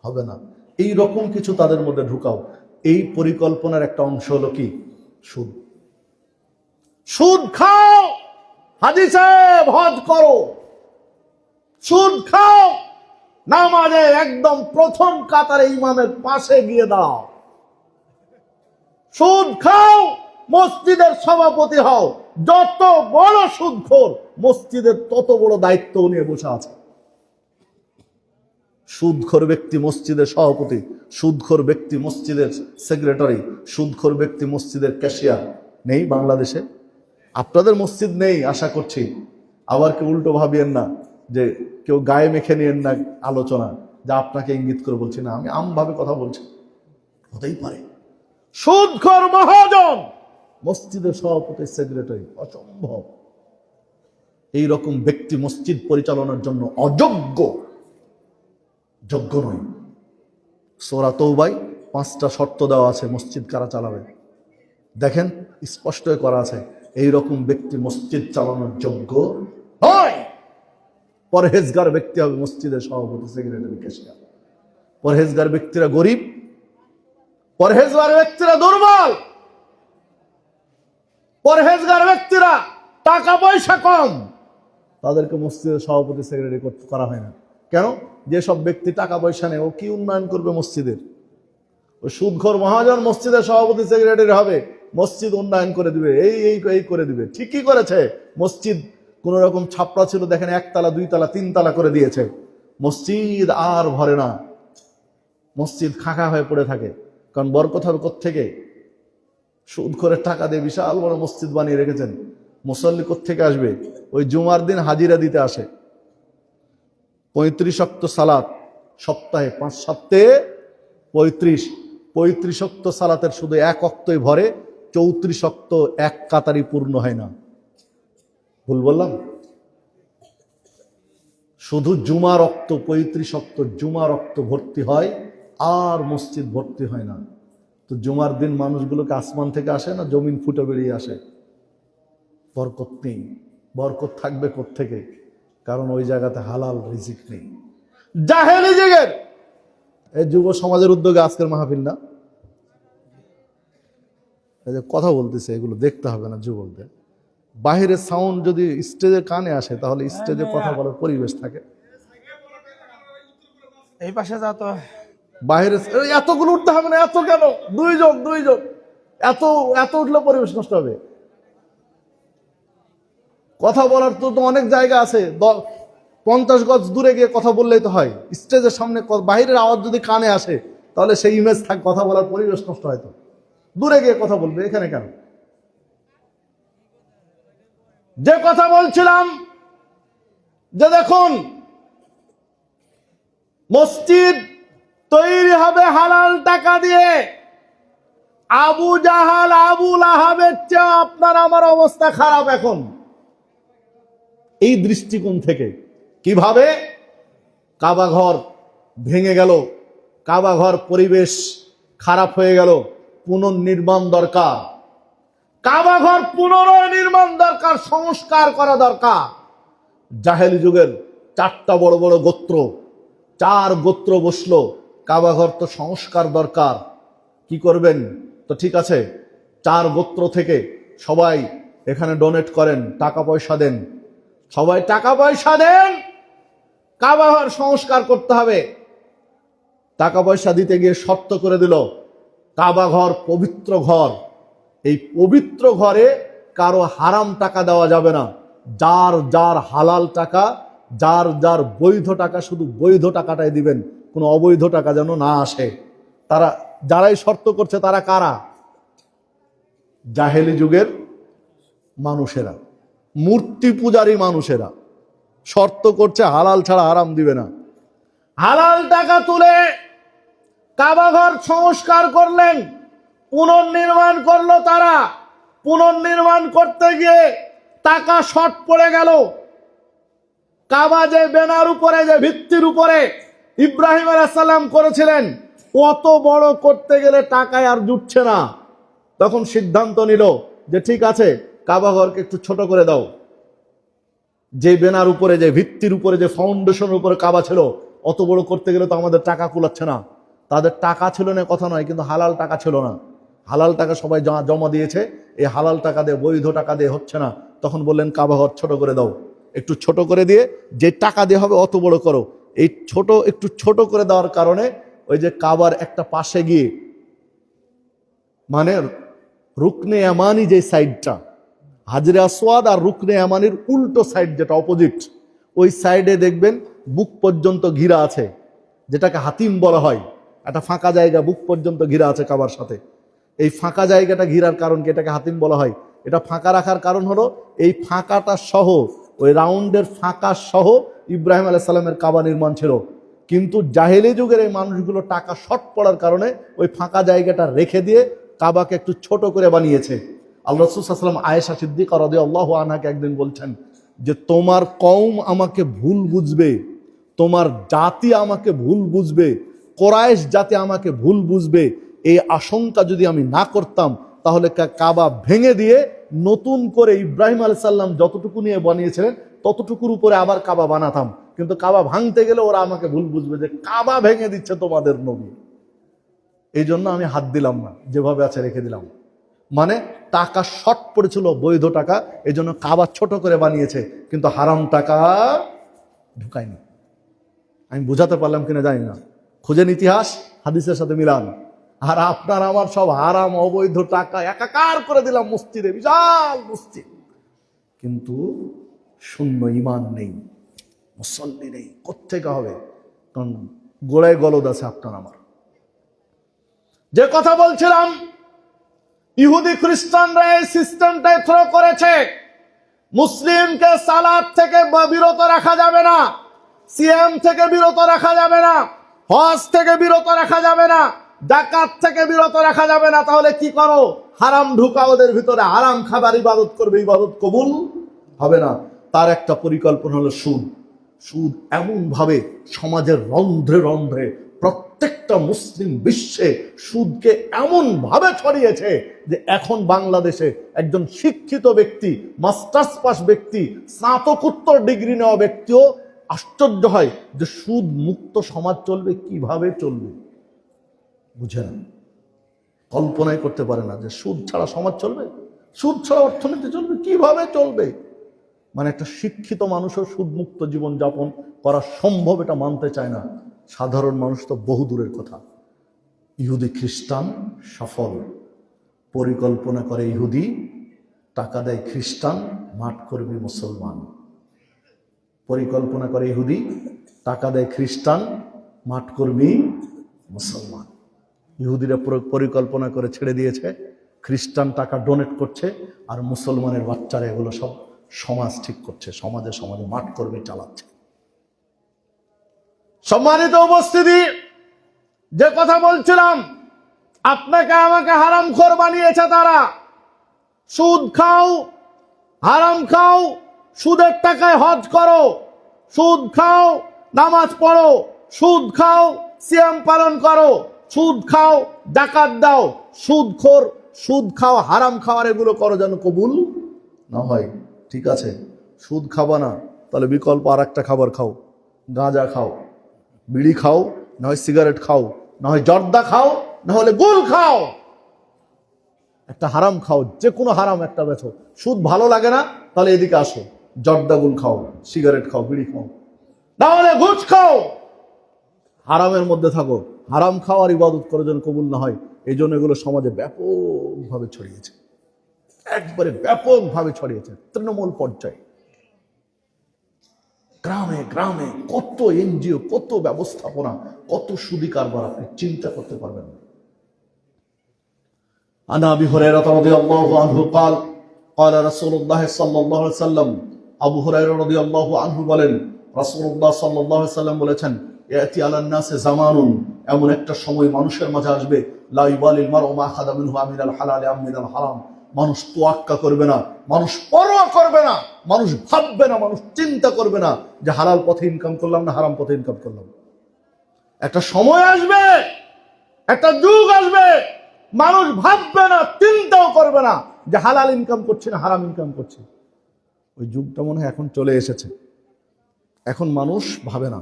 হবে না। এই রকম কিছু তাদের মধ্যে ঢুকাও। এই পরিকল্পনার একটা অংশ হলো কি? সুদ। সুদ খাও, হাজী সাহেব হজ করো, সুদ খাও, নামাজে একদম প্রথম কাতারে ইমামের পাশে গিয়ে দাও, সুদ খাও, মসজিদের সভাপতি হও। যত বড় সুদখোর, মসজিদের তত বড় দায়িত্ব নিয়ে বসে আছে। সুদখোর ব্যক্তি মসজিদের সভাপতি, সুদখোর ব্যক্তি মসজিদের সেক্রেটারি, সুদখোর ব্যক্তি মসজিদের ক্যাশিয়ার। নেই বাংলাদেশে? আপনাদের মসজিদ নেই আশা করছি। আবার কেউ উল্টো ভাবিয়েন না যে কেউ গায়ে মেখে নিয়েন না আলোচনা, যা আপনাকে ইঙ্গিত করে বলছি না, আমি আমভাবে কথা বলছি। হতেই পারে সুদখোর মহাজন মসজিদের সভাপতি সেক্রেটারি, অসম্ভব। এইরকম ব্যক্তি মসজিদ পরিচালনার জন্য অযোগ্য, যোগ্য নয়। সূরা তাওবায় 5টা শর্ত দেওয়া আছে মসজিদ কারা চালাবে। দেখেন স্পষ্ট করা আছে, এইরকম ব্যক্তি মসজিদ চালানোর যোগ্য নয়। পরহেজগার ব্যক্তি হবে মসজিদের সভাপতি, সেক্রেটারি, ক্যাশিয়ার। পরহেজগার ব্যক্তিরা গরিব, পরহেজগার ব্যক্তিরা দুর্বল, পরহেজগার ব্যক্তিরা টাকা পয়সা কম, তাদেরকে মসজিদের সভাপতি সেক্রেটারি করা হয় না। কেন? যেসব ব্যক্তি টাকা পয়সা নেই, ও কি উন্নয়ন করবে মসজিদের? ওই সুদখোর মহাজন মসজিদের সভাপতি সেক্রেটারি হবে, মসজিদ উন্নয়ন করে দিবে, এই করে দিবে। ঠিকই করেছে। মসজিদ কোন রকম ছাপড়া ছিল, দেখেন 1 তলা 2 তলা 3 তলা করে দিয়েছে। মসজিদ আর ভরে না, মসজিদ খাঁখা হয়ে পড়ে থাকে। কারণ বরকত হবে কোত্থেকে? সুদখোরের টাকা দিয়ে বিশাল বড় মসজিদ বানিয়ে রেখেছেন। মুসল্লি কোত্থেকে আসবে? ওই জুমার দিন হাজিরা দিতে আসে। 35 ওয়াক্ত সালাত সপ্তাহে, 5 সপ্তাহে 35 ওয়াক্ত সালাতের শুধু 1 ওয়াক্তই ভরে, 34 ওয়াক্ত এক কাতারি পূর্ণ হয় না। ভুল বললাম? শুধু জুমার ওয়াক্ত 35 ওয়াক্ত জুমার ওয়াক্ত ভর্তি হয়, আর মসজিদ ভর্তি হয় না। তো জুমার দিন মানুষগুলোকে আসমান থেকে আসে না জমিন ফুটে বেরিয়ে আসে? বরকত নেই। বরকত থাকবে কোত্থেকে? কারণ ওই জায়গাতে হালাল রিজিক নেই। জাহেলি যুগের এই যুব সমাজের উদ্যোগে আজকের মাহফিল না, এই যে কথা বলতেছে এগুলো দেখতে হবে না যুবকদের। বাহিরের সাউন্ড যদি স্টেজের কানে আসে তাহলে স্টেজে কথা বলার পরিবেশ থাকে। এই পাশে যা তো বাইরে এতগুলো উঠতে হবে না। এত কেন? 2 জন এত উঠলে পরিবেশ নষ্ট হবে। কথা বলার তো অনেক জায়গা আছে, 50 গজ দূরে গিয়ে কথা বললেই তো হয়। স্টেজের সামনে বাইরের আওয়াজ যদি কানে আসে তাহলে সেই ইমেজ থাকে, কথা বলার পরিবেশ নষ্ট হয়। তো দূরে গিয়ে কথা বলবে, এখানে কেন? যে কথা বলছিলাম যে দেখুন, মসজিদ তৈরি হবে হালাল টাকা দিয়ে। আবু জাহাল আবু লাহাবের চেয়ে আপনার আমার অবস্থা খারাপ এখন। এই দৃষ্টিকোণ থেকে কিভাবে কাবা ঘর ভেঙে গেল, কাবা ঘর পরিবেশ খারাপ হয়ে গেল, পুনর্নির্মাণ দরকার। কাবা ঘর পুনর্নির্মাণ দরকার, সংস্কার করা দরকার। জাহেলি যুগের 4টা বড় বড় গোত্র, 4 গোত্র বসলো, কাবা ঘর তো সংস্কার দরকার। কি করবেন? তো ঠিক আছে, 4 গোত্র থেকে সবাই এখানে ডোনেট করেন, টাকা পয়সা দেন। সবাই টাকা পয়সা দেন, কাবা ঘর সংস্কার করতে হবে। টাকা পয়সা দিতে গিয়ে শর্ত করে দিল, কাবা ঘর পবিত্র ঘর, এই পবিত্র ঘরে কারো হারাম টাকা দেওয়া যাবে না। যার যার হালাল টাকা, যার যার বৈধ টাকা, শুধু বৈধ টাকাটাই দিবেন, কোনো অবৈধ টাকা যেন না আসে। তারা যারাই শর্ত করছে তারা কারা? জাহেলি যুগের মানুষেরা, মূর্তি পূজারী মানুষেরা শর্ত করছে হালাল ছাড়া হারাম দিবে না। হালাল টাকা তুলে কাবা ঘর সংস্কার করলেন, পুনর্নির্মাণ করলো তারা। পুনর্নির্মাণ করতে গিয়ে টাকা শর্ট পড়ে গেল। কাবা যে বেনার উপরে, যে ভিত্তির উপরে ইব্রাহিম আলাইহিস সালাম করেছিলেন, অত বড় করতে গেলে টাকায় আর জুটছে না। তখন সিদ্ধান্ত নিল যে ঠিক আছে, কাবা ঘরকে একটু ছোট করে দাও। যে বেনার উপরে, যে ভিত্তির উপরে, যে ফাউন্ডেশনের উপরে কাবা ছিল, অত বড় করতে গেলে তো আমাদের টাকা কুলাচ্ছে না। তাদের টাকা ছিল না কথা নয়, কিন্তু হালাল টাকা ছিল না। হালাল টাকা সবাই জমা দিয়েছে, এই হালাল টাকা দিয়ে, বৈধ টাকা দিয়ে হচ্ছে না। তখন বললেন কাবা ঘর ছোট করে দাও। একটু ছোট করে দিয়ে যে টাকা দিয়ে হবে অত বড় করো। এই একটু ছোট করে দেওয়ার কারণে ওই যে কাবার একটা পাশে গিয়ে, মানে রুকনে ইয়ামানি যে সাইডটা, হাজরে আসওয়াদ আর রুকনে ইয়ামানির উল্টো সাইড যেটা অপোজিট, ওই সাইডে দেখবেন বুক পর্যন্ত ঘিরা আছে, যেটাকে হাতিম বলা হয়। একটা ফাঁকা জায়গা বুক পর্যন্ত ঘিরা আছে কাবার সাথে। এই ফাঁকা জায়গাটা ঘিরার কারণ কি এটাকে হাতিম বলা হয়? এটা ফাঁকা রাখার কারণ হলো এই ফাঁকাটা সহ, ওই রাউন্ডের ফাঁকা সহ ইব্রাহিম আলাইহিস সালামের কাবা নির্মাণ ছিল। কিন্তু জাহেলি যুগের এই মানুষগুলো টাকা শর্ট পড়ার কারণে ওই ফাঁকা জায়গাটা রেখে দিয়ে কাবাকে একটু ছোট করে বানিয়েছে। আল্লাহ রাসূল সাল্লাল্লাহু আলাইহি ওয়াসাল্লাম আয়েশা সিদ্দিকা রাদিয়াল্লাহু আনহাকে একদিন বলছেন যে তোমার কওম আমাকে ভুল বুঝবে, তোমার জাতি আমাকে ভুল বুঝবে, কোরাইশ জাতি আমাকে ভুল বুঝবে। এই আশঙ্কা যদি আমি না করতাম তাহলে কাবা ভেঙে দিয়ে নতুন করে ইব্রাহিম আলাইহিস সালাম যতটুকু নিয়ে বানিয়েছিলেন ততটুকুর উপরে আবার কাবা বানাতাম। কিন্তু কাবা ভাঙতে গেলে ওরা আমাকে ভুল বুঝবে যে কাবা ভেঙে দিচ্ছে তোমাদের নবী। এই জন্য আমি হাত দিলাম না, যেভাবে আছে রেখে দিলাম। মানে টাকা শর্ট পড়েছিল, বৈধ টাকা, এই জন্য কাবা ছোট করে বানিয়েছে, কিন্তু হারাম টাকা ঢুকায়নি। আমি বুঝাতে পারলাম কিনা জানি না, খুঁজেন ইতিহাস, হাদিসের সাথে মিলান। আর আপনার আমার সব হারাম অবৈধ টাকা একাকার করে দিলাম মসজিদে, বিশাল মসজিদ, কিন্তু শূন্য, ইমান নেই, মুসল্লি নেই। কোত্থেকে হবে? কারণ গোড়ায় গলদ আছে আপনার আমার। যে কথা বলছিলাম, ইহুদি খ্রিস্টানরা এই সিস্টেমটাই থ্রো করেছে। মুসলিমকে সালাত থেকে বিরত রাখা যাবে না, সিয়াম থেকে বিরত রাখা যাবে না, হজ থেকে বিরত রাখা যাবে না, যাকাত থেকে বিরত রাখা যাবে না। তাহলে কি করো? হারাম ঢুকা ওদের ভিতরে, হারাম খাবার ইবাদত করবে, ইবাদত কবুল হবে না। তার একটা পরিকল্পনা হলো সুদ। সুদ এমন ভাবে সমাজের রন্ধ্রে রন্ধ্রে, প্রত্যেকটা মুসলিম বিশ্বে সুদকে এমন ভাবে ছড়িয়েছে যে এখন বাংলাদেশে একজন শিক্ষিত ব্যক্তি, মাস্টার্স পাস ব্যক্তি, স্নাতকোত্তর ডিগ্রি নেওয়া ব্যক্তিও আশ্চর্য হয় যে সুদ মুক্ত সমাজ চলবে, কিভাবে চলবে বুঝে না, কল্পনাই করতে পারে না যে সুদ ছাড়া সমাজ চলবে, সুদ ছাড়া অর্থনীতি চলবে, কিভাবে চলবে। মানে একটা শিক্ষিত মানুষও সুদমুক্ত জীবন যাপন করা সম্ভব, এটা মানতে চায় না। সাধারণ মানুষ তো বহু দূরের কথা। ইহুদি খ্রিস্টান সফল, পরিকল্পনা করে ইহুদি, টাকা দেয় খ্রিস্টান, মাঠ কর্মী মুসলমান। পরিকল্পনা করে ইহুদি, টাকা দেয় খ্রিস্টান, মাঠ কর্মী মুসলমান। ইহুদিরা পরিকল্পনা করে ছেড়ে দিয়েছে, খ্রিস্টান টাকা ডোনেট করছে, আর মুসলমানের বাচ্চারা এগুলো সব সমাজ ঠিক করছে, সমাজে সমাজে মাঠ কর্মী চালাচ্ছে। সম্মানিত উপস্থিতি, যে কথা বলছিলাম, আপনাকে আমাকে হারামখোর বানিয়েছে তারা। সুদ খাও, হারাম খাও, সুদের টাকায় হজ করো, সুদ খাও, নামাজ পড়ো, সুদ খাও, সিয়াম পালন করো, সুদ খাও, যাকাত দাও, সুদখোর, সুদ খাও, হারাম খাওয়ার এগুলো করো যেন কবুল না হয়। ঠিক আছে, সুদ খাবা না, তাহলে বিকল্প আর একটা খাবার খাও, গাঁজা খাও, বিড়ি খাও, না হয় সিগারেট খাও, না হয় জর্দা খাও, না হলে গুল খাও, একটা হারাম খাও, যে কোনো হারাম একটা বেছো। সুদ ভালো লাগে না, তাহলে এদিকে আসো, জর্দা গুল খাও, সিগারেট খাও, বিড়ি খাও, না হলে ঘুষ খাও, হারামের মধ্যে থাকো। হারাম খাওয়ার ইবাদত করে যেন কবুল না হয়, এই জন্য এগুলো সমাজে ব্যাপকভাবে ছড়িয়েছে, একবারে ব্যাপকভাবে ছড়িয়েছে, তৃণমূল পর্যায়ে, গ্রামে গ্রামে কত এনজিও, কত ব্যবস্থাপনা, কত সুদি কারবার, আপনি চিন্তা করতে পারবেন না। عن أبي هريرة رضي الله عنه قال قال رسول الله صلى الله عليه وسلم আবু হুরায়রা রাদিয়াল্লাহু আনহু বলেন, রাসূলুল্লাহ সাল্লাল্লাহু আলাইহি ওয়াসাল্লাম বলেছেন, ইয়াতি আলান নাসে জামানুন, এমন একটা সময় মানুষের মাঝে আসবে, লা ইবালিল মারউ মা খাদা মিনহু আমিনাল হালাল আম মিনাল হারাম, মানুষ তোয়াক্কা করবে না, মানুষ পরোয়া করবে না, মানুষ ভাববে না, মানুষ চিন্তা করবে না যে হালাল পথে ইনকাম করলাম না হারাম পথে ইনকাম করলাম। একটা সময় আসবে, একটা যুগ আসবে, মানুষ ভাববে না, চিন্তাও করবে না যে হালাল ইনকাম করছি না হারাম ইনকাম করছি। ওই যুগটা মনে হয় এখন চলে এসেছে। এখন মানুষ ভাবে না,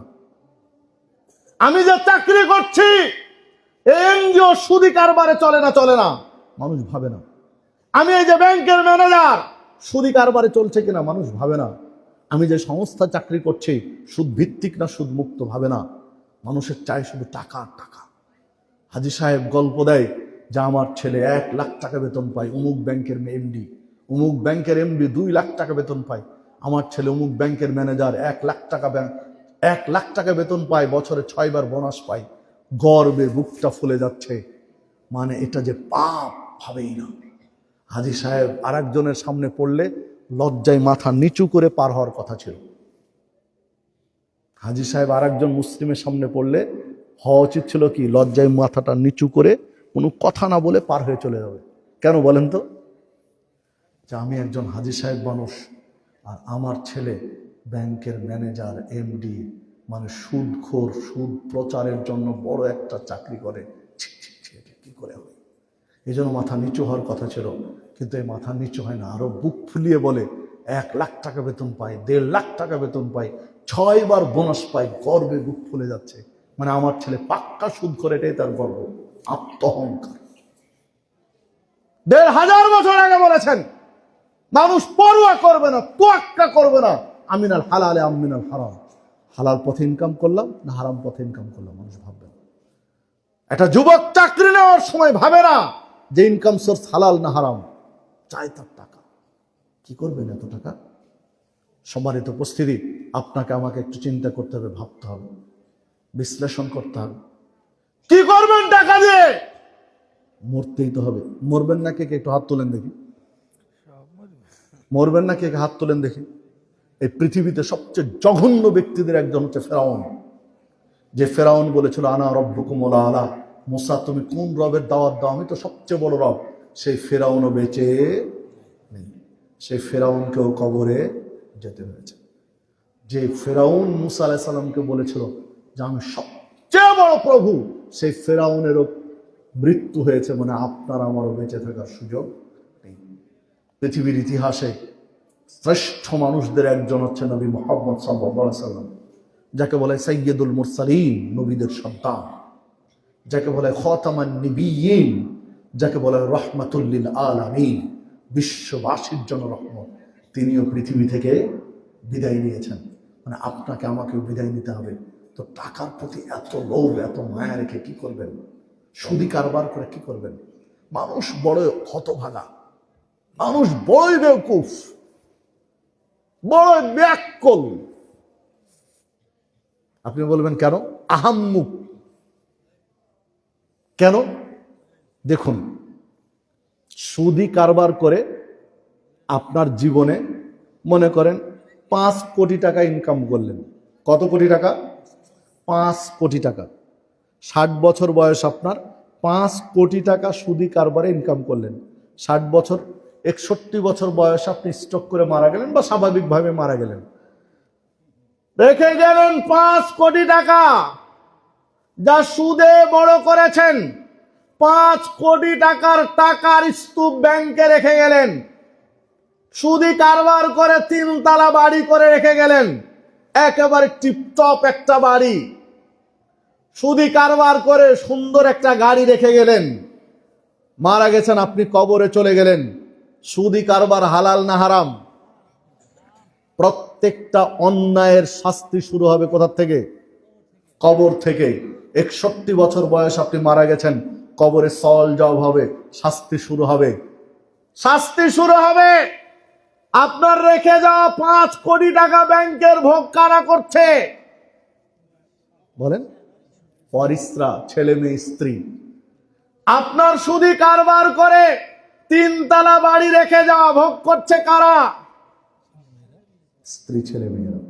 আমি যে চাকরি করছি এনজিও সুদি কারবারে চলে না, মানুষ ভাবে না। আমি এই যে ব্যাংকের ম্যানেজার, সুদি কারবারে চলছে কিনা মানুষ ভাবে না। আমি যে সংস্থা চাকরি করছি সুদ ভিত্তিক না সুদ মুক্ত ভাবে না। মানুষের চাই শুধু টাকা টাকা। হাজী সাহেব গল্প দেয় যে আমার ছেলে 1 লাখ টাকা বেতন পায়, অমুক ব্যাংকের এমডি, অমুক ব্যাংকের এমডি 2 লাখ টাকা বেতন পায়, আমার ছেলে অমুক ব্যাংকের ম্যানেজার 1 লাখ টাকা বেতন পায়, বছরে 6 বার বোনাস পায়। গর্বে বুকটা ফুলে যাচ্ছে, মানে এটা যে পাপ ভাবেই না। হাজী সাহেব আরেকজনের সামনে পড়লে লজ্জায় মাথা নিচু করে পার হওয়ার কথা ছিল। হাজী সাহেব আরেকজন মুসলিমের সামনে পড়লে হওয়া উচিত ছিল কি, লজ্জায় মাথাটা নিচু করে কোনো কথা না বলে পার হয়ে চলে যাবে। কেন বলেন তো? যে আমি একজন হাজী সাহেব মানুষ, আর আমার ছেলে ব্যাংকের ম্যানেজার এমডি, মানে সুদখোর, সুদ প্রচারের জন্য বড় একটা চাকরি করে, কি করে হবে? এই জন্য মাথা নিচু হওয়ার কথা ছিল, কিন্তু এই মাথা নিচু হয় না, আরো বুক ফুলিয়ে বলে 1 লাখ টাকা বেতন পায়, 1.5 লাখ টাকা বেতন পায়, 6 বার বোনাস পায়, গর্বে বুক ফুলে যাচ্ছে। মানে আমার ছেলে পাক্কা সুদ করে, এটাই তার গর্ব, আত্মহংকার। 1500 বছর আগে বলেছেন, মানুষ পরোয়া করবে না, তোয়াক্কা করবে না, আমিনাল হালালে আমিনাল হারাম, হালাল পথে ইনকাম করলাম না হারাম পথে ইনকাম করলাম। মানুষ ভাববে না। একটা যুবক চাকরি নেওয়ার সময় ভাবে না যে ইনকাম সোর্স হালাল না হারাম, চাই তার টাকা। কি করবেন এত টাকা? সম্মানিত উপস্থিতি, আপনাকে আমাকে একটু চিন্তা করতে হবে, ভাবতে হবে, বিশ্লেষণ করতে হবে। কি করবেন টাকা দিয়ে? মরতেই তো হবে। মরবেন না কে কে? একটু হাত তোলেন দেখি। মরবেন না কে কে? হাত তোলেন দেখি। এই পৃথিবীতে সবচেয়ে জঘন্য ব্যক্তিদের একজন হচ্ছে ফেরাউন। যে ফেরাউন বলেছিল আনা রব্বুকুমুল আলা, মুসা তুমি কোন রবের দাওয়াত দাও, আমি তো সবচেয়ে বড় রব। সেই ফেরাউনও বেঁচে নেই, সেই ফেরাউনকেও কবরে যেতে হয়েছে। যে ফেরাউন মুসা আলাইহিস সালামকে বলেছিল যে আমি সবচেয়ে বড় প্রভু, সেই ফেরাউনেরও মৃত্যু হয়েছে, মানে আপনার আমারও বেঁচে থাকার সুযোগ নেই। পৃথিবীর ইতিহাসে শ্রেষ্ঠ মানুষদের একজন হচ্ছে নবী মুহাম্মদ সাল্লাল্লাহু আলাইহি সাল্লাম, যাকে বলে সাইয়্যিদুল মুরসালিন, নবীদের সন্তান, যাকে বলে খাতামান নবিয়্যিন, যাকে বলে রাহমাতুল লিল আলামিন, বিশ্ববাসীর জন্য রহমত। তিনিও পৃথিবী থেকে বিদায় নিয়েছেন, মানে আপনাকে আমাকেও বিদায় নিতে হবে। তো টাকার প্রতি এত লোভ, এত মায়া রেখে কি করবেন? সুদি কারবার করে কি করবেন? মানুষ বড় হতভাগা, মানুষ বড়ই বেওকুফ, বড় ব্যাকুল। আপনি বলবেন কেন? আহাম্মুক কেন? দেখুন, সুদি কারবার করে আপনার জীবনে মনে করেন 5 কোটি টাকা ইনকাম করলেন। কত কোটি টাকা? 5 কোটি টাকা। 60 বছর বয়স আপনার, 5 কোটি টাকা সুদি কারবারে ইনকাম করলেন। 60 বছর, 61 বছর বয়স আপনি স্ট্রোক করে মারা গেলেন বা স্বাভাবিকভাবে মারা গেলেন, রেখে গেলেন 5 কোটি টাকা, যা সুদে বড় করেছেন। 5 কোটি টাকার স্তূপ ব্যাংকে রেখে গেলেন, সুদি কারবার করে 3 তলা বাড়ি করে রেখে গেলেন, একেবারে টিপটপ একটা বাড়ি। সুদি কারবার করে সুন্দর একটা গাড়ি রেখে গেলেন, মারা গেছেন, আপনি কবরে চলে গেলেন। সুদি কারবার হালাল না হারাম? প্রত্যেকটা অন্যায়ের শাস্তি শুরু হবে কোথা থেকে? কবর থেকে। 61 বছর বয়স আপনি মারা গেছেন, কবরে সওয়াল জবাব হবে, শাস্তি শুরু হবে। শাস্তি শুরু হবে। আপনার রেখে যাওয়া 5 কোটি টাকা ব্যাংকের ভোগ কারা করছে? বলেন? ওয়ারিসরা, ছেলে মেয়ে, স্ত্রী। আপনার সুদি কারবার করে 3 তলা বাড়ি রেখে যাওয়া ভোগ করছে কারা? স্ত্রী, ছেলে মেয়েরা।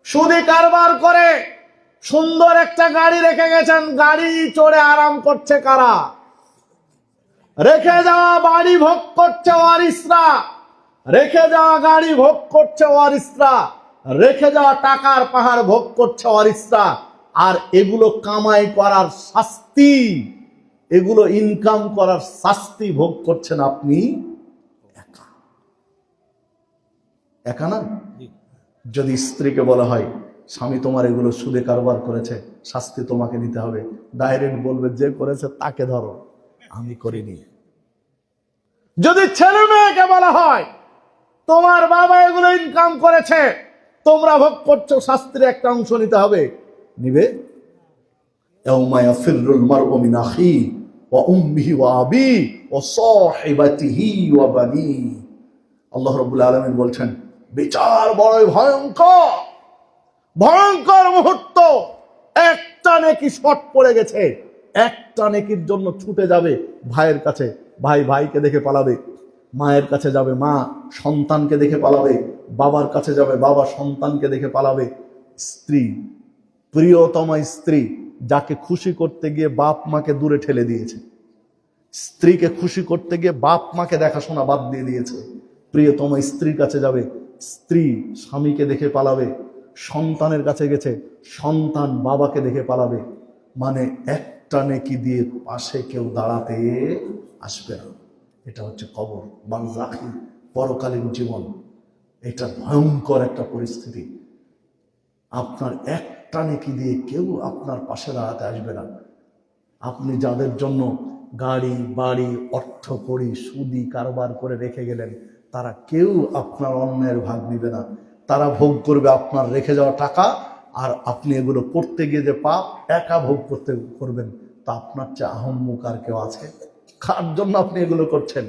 সুদি কারবার করে সুন্দর একটা গাড়ি রেখে গেছেন, গাড়ি চড়ে আরাম করছে কারা? রেখে যাওয়া বাড়ি ভোগ করছে ওয়ারিসরা, রেখে যাওয়া গাড়ি ভোগ করছে ওয়ারিসরা, রেখে যাওয়া টাকার পাহাড় ভোগ করছে ওয়ারিসরা। আর এগুলো কামাই করার শাস্তি, এগুলো ইনকাম করার শাস্তি ভোগ করছেন আপনি একা। একা না? যদি স্ত্রীকে বলা হয় স্বামী তোমার এগুলো সুদে কারবার করেছে, শাস্তি তোমাকে নিতে হবে, ডাইরেক্ট বলবে যে করেছে তাকে ধরো, আমি করিনি। যদি ছেলে মেয়েকে বলা হয় তোমার বাবা এগুলো ইনকাম করেছে, তোমরা ভোগ করছো, শাস্তির একটা অংশ নিতে হবে, নিবে? ইয়াউমা ইয়াফিরুল মারউ মিন আখিহি ওয়া উম্মিহি ওয়া আবিহি ওয়া সাহিবাতিহি ওয়া বানিহি। আল্লাহ রাব্বুল আলামিন বলছেন বিচার বড়ই ভয়ঙ্কর, ভয়ঙ্কর মুহূর্ত। একটা নেকি শর্ট পড়ে গেছে, একটা নেকির জন্য ছুটে যাবে ভাইয়ের কাছে, ভাই ভাইকে দেখে পালাবে, মায়ের কাছে যাবে, মা সন্তানকে দেখে পালাবে, বাবার কাছে যাবে, বাবা সন্তানকে দেখে পালাবে। স্ত্রী, প্রিয়তমা স্ত্রী, যাকে খুশি করতে গিয়ে বাপ মাকে দূরে ঠেলে দিয়েছে, স্ত্রীকে খুশি করতে গিয়ে বাপ মাকে দেখাশোনা বাদ দিয়ে দিয়েছে, প্রিয়তমা স্ত্রীর কাছে যাবে, স্ত্রী স্বামীকে দেখে পালাবে, সন্তানের কাছে গেছে, সন্তান বাবাকে দেখে পালাবে। মানে একটা নেকি দিয়ে পাশে কেউ দাঁড়াতে আসবে না। এটা হচ্ছে কবর, বারজাখী, পরকালীন জীবন। এটা ভয়ঙ্কর একটা পরিস্থিতি। আপনার একটা নেকি দিয়ে কেউ আপনার পাশে দাঁড়াতে আসবে না। আপনি যাদের জন্য গাড়ি বাড়ি অর্থ কড়ি সুদি কারবার করে রেখে গেলেন, তারা কেউ আপনার অন্যের ভাগ নিবে না। তারা ভোগ করবে আপনার রেখে যাওয়া টাকা, আর আপনি এগুলো করতে গিয়ে যে পাপ একা ভোগ করবেন। তা আপনার চেয়ে আহম্মুক আর কেউ আছে? কার জন্য আপনি এগুলো করছেন?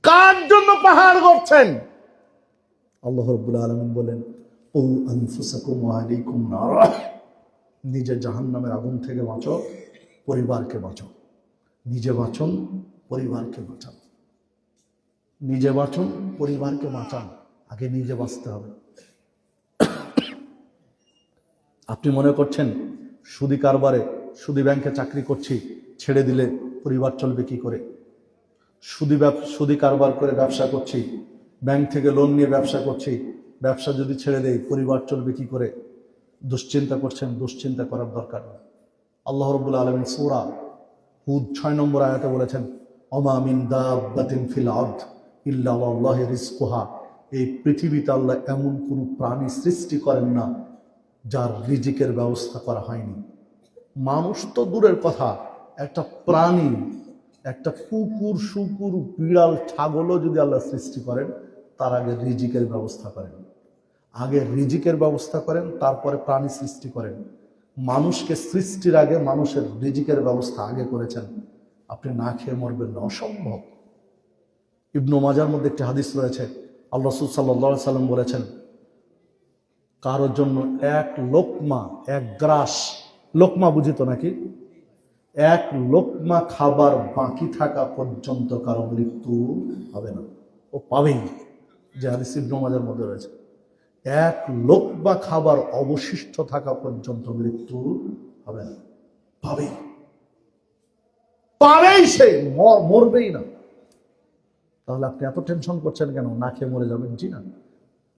কার জন্য পাহাড় করছেন? আল্লাহ রাব্বুল আলামিন বলেন, ও আনফুসাকুম ওয়া আলাইকুম নারা, নিজে জাহান্নামের আগুন থেকে বাঁচো, পরিবারকে বাঁচো। নিজে বাঁচুন, পরিবারকে বাঁচান। নিজে বাঁচুন, পরিবারকে বাঁচান। আগে নিজে বাঁচতে হবে। আপনি মনে করছেন সুদি কারবারে, সুদি ব্যাংকে চাকরি করছি, ছেড়ে দিলে পরিবার চলবে কি করে? সুদি কারবার করে ব্যবসা করছি, ব্যাংক থেকে লোন নিয়ে ব্যবসা করছি, ব্যবসা যদি ছেড়ে দেই পরিবার চলবে কি করে? দুশ্চিন্তা করছেন, দুশ্চিন্তা করার দরকার নেই। আল্লাহ রাব্বুল আলামিন সূরা হুদ 6 নম্বর আয়াতে বলেছেন, ওমা মিন দাব্বাতিন ফিল আরদ ইল্লা আলাল্লাহি রিজকুহা, এই পৃথিবীতে আল্লাহ এমন কোনো প্রাণী সৃষ্টি করেন না যার রিজিকের ব্যবস্থা করা হয়নি। মানুষ তো দূরের কথা, একটা প্রাণী, একটা কুকুর শুকুর বিড়াল ছাগলও যদি আল্লাহ সৃষ্টি করেন, তার আগে রিজিকের ব্যবস্থা করেন। আগে রিজিকের ব্যবস্থা করেন, তারপরে প্রাণী সৃষ্টি করেন। মানুষকে সৃষ্টির আগে মানুষের রিজিকের ব্যবস্থা আগে করেছেন। আপনি না খেয়ে মরবেন না, অসম্ভব। ইবনু মাজার মধ্যে একটি হাদিস রয়েছে, আল্লাহ রাসূল সাল্লাল্লাহু আলাইহি সাল্লাম বলেছেন, কারোর জন্য এক লোকমা, এক গ্রাস, লোকমা বুঝিত নাকি, এক লোকমা খাবার বাকি থাকা পর্যন্ত কারো মৃত্যু হবে না, ও পাবেই। যে হাদিস ইবনু মাজার মধ্যে রয়েছে, এক লোকমা খাবার অবশিষ্ট থাকা পর্যন্ত মৃত্যু হবে না, পাবেই। পাবেই, সে মরবেই না। তাহলে আপনি এত টেনশন করছেন কেন? না খেয়ে মরে যাবেন? জি না,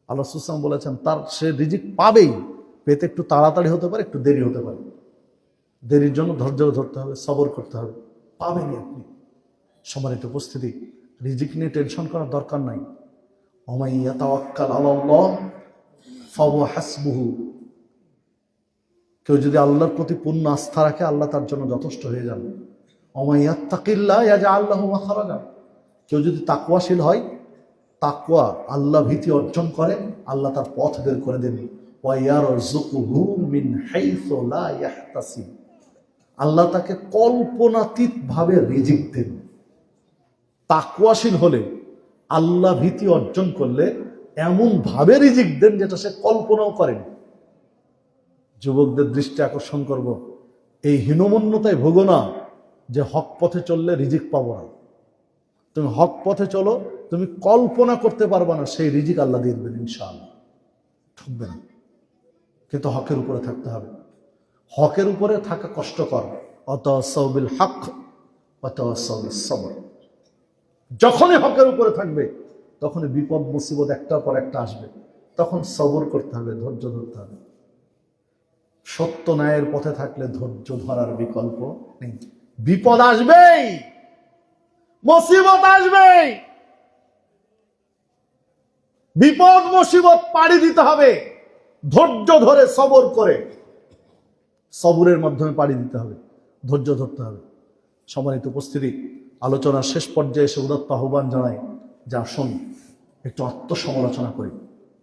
আল্লাহ সুবহানাহু বলেছেন তার সে রিজিক পাবেই। পেতে একটু তাড়াতাড়ি হতে পারে, একটু দেরি হতে পারে। দেরির জন্য ধৈর্য ধরতে হবে, সবর করতে হবে। পাবেনই আপনি। সম্মানিত উপস্থিতি, রিজিক নিয়ে টেনশন করার দরকার নাই। ওমাই ইয়াতাওয়াক্কাল আলাল্লাহ ফাহুয়া হাসবুহু, কেউ যদি আল্লাহর প্রতি পূর্ণ আস্থা রাখে, আল্লাহ তার জন্য যথেষ্ট হয়ে যাবে। ওমাই ইয়াত্তাকিল্লাহ ইয়াজআল লাহু মাখরাজা, কেউ যদি তাকওয়াশীল হয়, তাকওয়া আল্লাহ ভীতি অর্জন করে, আল্লাহ তার পথ বের করে দেন। ওয়া ইয়ারযুকুহু মিন হাইসু লা ইয়াহতাসিব, আল্লাহ তাকে কল্পনাতীত ভাবে রিজিক দেন। তাকওয়াশীল হলে, আল্লাহ ভীতি অর্জন করলে এমন ভাবে রিজিক দেন যেটা সে কল্পনাও করেন। যুবকদের দৃষ্টি আকর্ষণ করব, এই হীনমন্যতায় ভোগো না যে হক পথে চললে রিজিক পাবো না। তুমি হক পথে চলো, তুমি কল্পনা করতে পারবা না সেই রিজিক আল্লাহ দিয়ে দেবেন ইনশাআল্লাহ। ঠকবে না, কিন্তু হকের উপরে থাকতে হবে। হকের উপরে থাকা কষ্টকর। ওয়াতাওয়াসাউ বিল হক ওয়াতাওয়াসাউ বিস সবর। যখনই হকের উপরে থাকবে, তখনই বিপদ মুসিবত একটার পর একটা আসবে, তখন সবর করতে হবে, ধৈর্য ধরতে হবে। সত্য ন্যায়ের পথে থাকলে ধৈর্য ধরার বিকল্প নেই। বিপদ আসবেই, মুসিবত আসবেই, বিপদ মুসিবত পাড়ি দিতে হবে, ধৈর্য ধরে সবর করে, সবরের মাধ্যমে পাড়ি দিতে হবে, ধৈর্য ধরতে হবে। সম্মানিত উপস্থিতি, আলোচনার শেষ পর্যায়ে এসে উদাত্ত আহ্বান জানাই যে আসুন একটু আত্মসমালোচনা করি।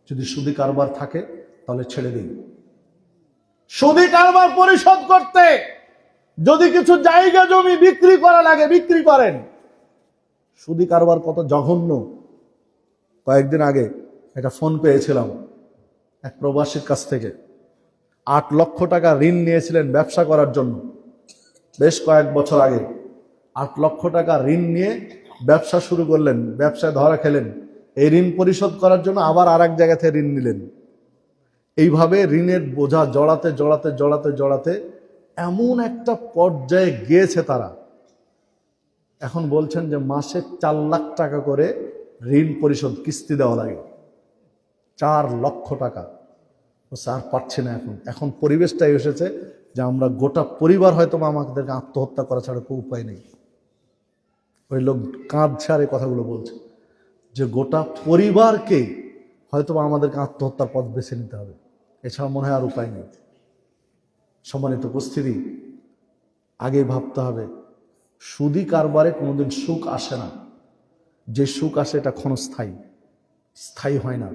যদি সুদি কারবার থাকে তাহলে ছেড়ে দিন। সুদি কারবার পরিশোধ করতে যদি কিছু জায়গা জমি বিক্রি করা লাগে, বিক্রি করেন। সুদি কারবার কত জঘন্য। কয়েকদিন আগে একটা ফোন পেয়েছিলাম এক প্রবাসীর কাছ থেকে। 8 লক্ষ টাকা ঋণ নিয়েছিলেন ব্যবসা করার জন্য, বেশ কয়েক বছর আগে। 8 লক্ষ টাকা ঋণ নিয়ে ব্যবসা শুরু করলেন, ব্যবসায় ধরা খেলেন। এই ঋণ পরিশোধ করার জন্য আবার আর এক জায়গা থেকে ঋণ নিলেন। এইভাবে ঋণের বোঝা জড়াতে জড়াতে জড়াতে জড়াতে এমন একটা পর্যায়ে গিয়েছে তারা, এখন বলছেন যে মাসে 4 লাখ টাকা করে ঋণ পরিশোধ কিস্তি দেওয়া লাগে। 4 লক্ষ টাকা। আর পাচ্ছি না। এখন পরিবেশটাই এসেছে যে আমরা গোটা পরিবার হয়তো আমাদেরকে আত্মহত্যা করা ছাড়া কোনো উপায় নেই। ওই লোক কাঁদছে আর এই কথাগুলো বলছে যে গোটা পরিবারকে হয়তো আমাদেরকে আত্মহত্যার পথ বেছে নিতে হবে, এছাড়া মনে হয় আর উপায় নেই। সম্মানিত উপস্থিতি, আগে ভাবতে হবে সুদি কারবারে কোনোদিন সুখ আসে না। যে সুখ আসে এটা ক্ষণস্থায়ী, স্থায়ী হয় না।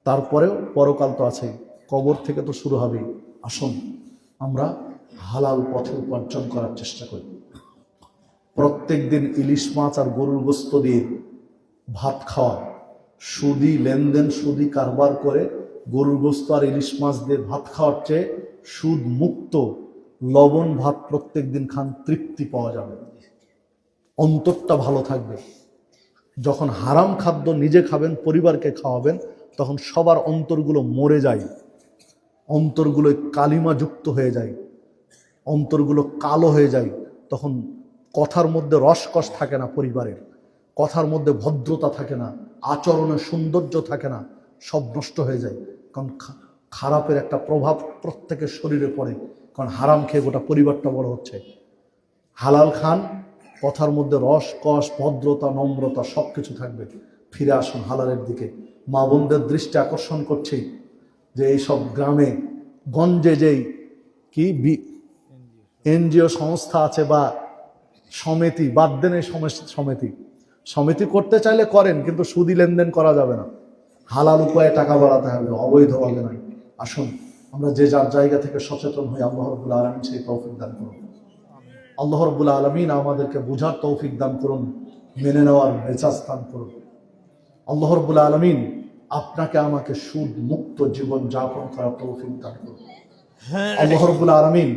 তারপরেও পরকাল তো আছে, কবর থেকে তো শুরু হবেই। আসুন আমরা হালাল পথে উপার্জন করার চেষ্টা করি। প্রত্যেক দিন ইলিশ মাছ আর গরুর গোস্ত দিয়ে ভাত খাওয়া, সুদি লেনদেন, সুদি কারবার করে গরুর গোস্ত আর ইলিশ মাছ দিয়ে ভাত খাওয়ার চেয়ে সুদ মুক্ত লবণ ভাত প্রত্যেক দিন খান, তৃপ্তি পাওয়া যাবে, অন্তরটা ভালো থাকবে। যখন হারাম খাদ্য নিজে খাবেন, পরিবারকে খাওয়াবেন, তখন সবার অন্তরগুলো মরে যায়, অন্তরগুলো কালিমা যুক্ত হয়ে যায়, অন্তরগুলো কালো হয়ে যায়। তখন কথার মধ্যে রসকস থাকে না, পরিবারের কথার মধ্যে ভদ্রতা থাকে না, আচরণের সৌন্দর্য থাকে না, সব নষ্ট হয়ে যায়। কারণ খারাপের একটা প্রভাব প্রত্যেকের শরীরে পড়ে, কারণ হারাম খেয়ে গোটা পরিবারটা বড় হচ্ছে। হালাল খান, কথার মধ্যে রসকস, ভদ্রতা, নম্রতা সব কিছু থাকবে। ফিরে আসুন হালালের দিকে। মা বোনদের দৃষ্টি আকর্ষণ করছি যে এইসব গ্রামে গঞ্জে যেই কি এনজিও সংস্থা আছে বা সমিতি, বাদ দেন এই সমিতি করতে চাইলে করেন, কিন্তু সুদি লেনদেন করা যাবে না। হালাল উপায়ে টাকা বাড়াতে হবে, অবৈধভাবে নয়। আসুন আমরা যে যার জায়গা থেকে সচেতন হই। আল্লাহ রাব্বুল আলামিন সেই তৌফিক দান করুন। আল্লাহ রাব্বুল আলামিন আমাদেরকে বুঝার তৌফিক দান করুন, মেনে নেওয়ার মেজাজ দান করুন। আল্লাহ রাব্বুল আলামিন আপনাকে আমাকে সুদ মুক্ত জীবন যাপন করার তৌফিক দান করুন। আল্লাহ রাব্বুল আলামিন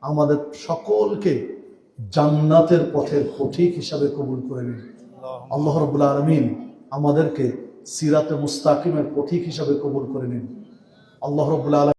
আমাদের সকলকে জান্নাতের পথের পথিক হিসাবে কবুল করে নিন। আল্লাহ রাব্বুল আলামিন আমাদেরকে সিরাতে মুস্তাকিমের পথিক হিসাবে কবুল করে নিন। আল্লাহ রাব্বুল আলামিন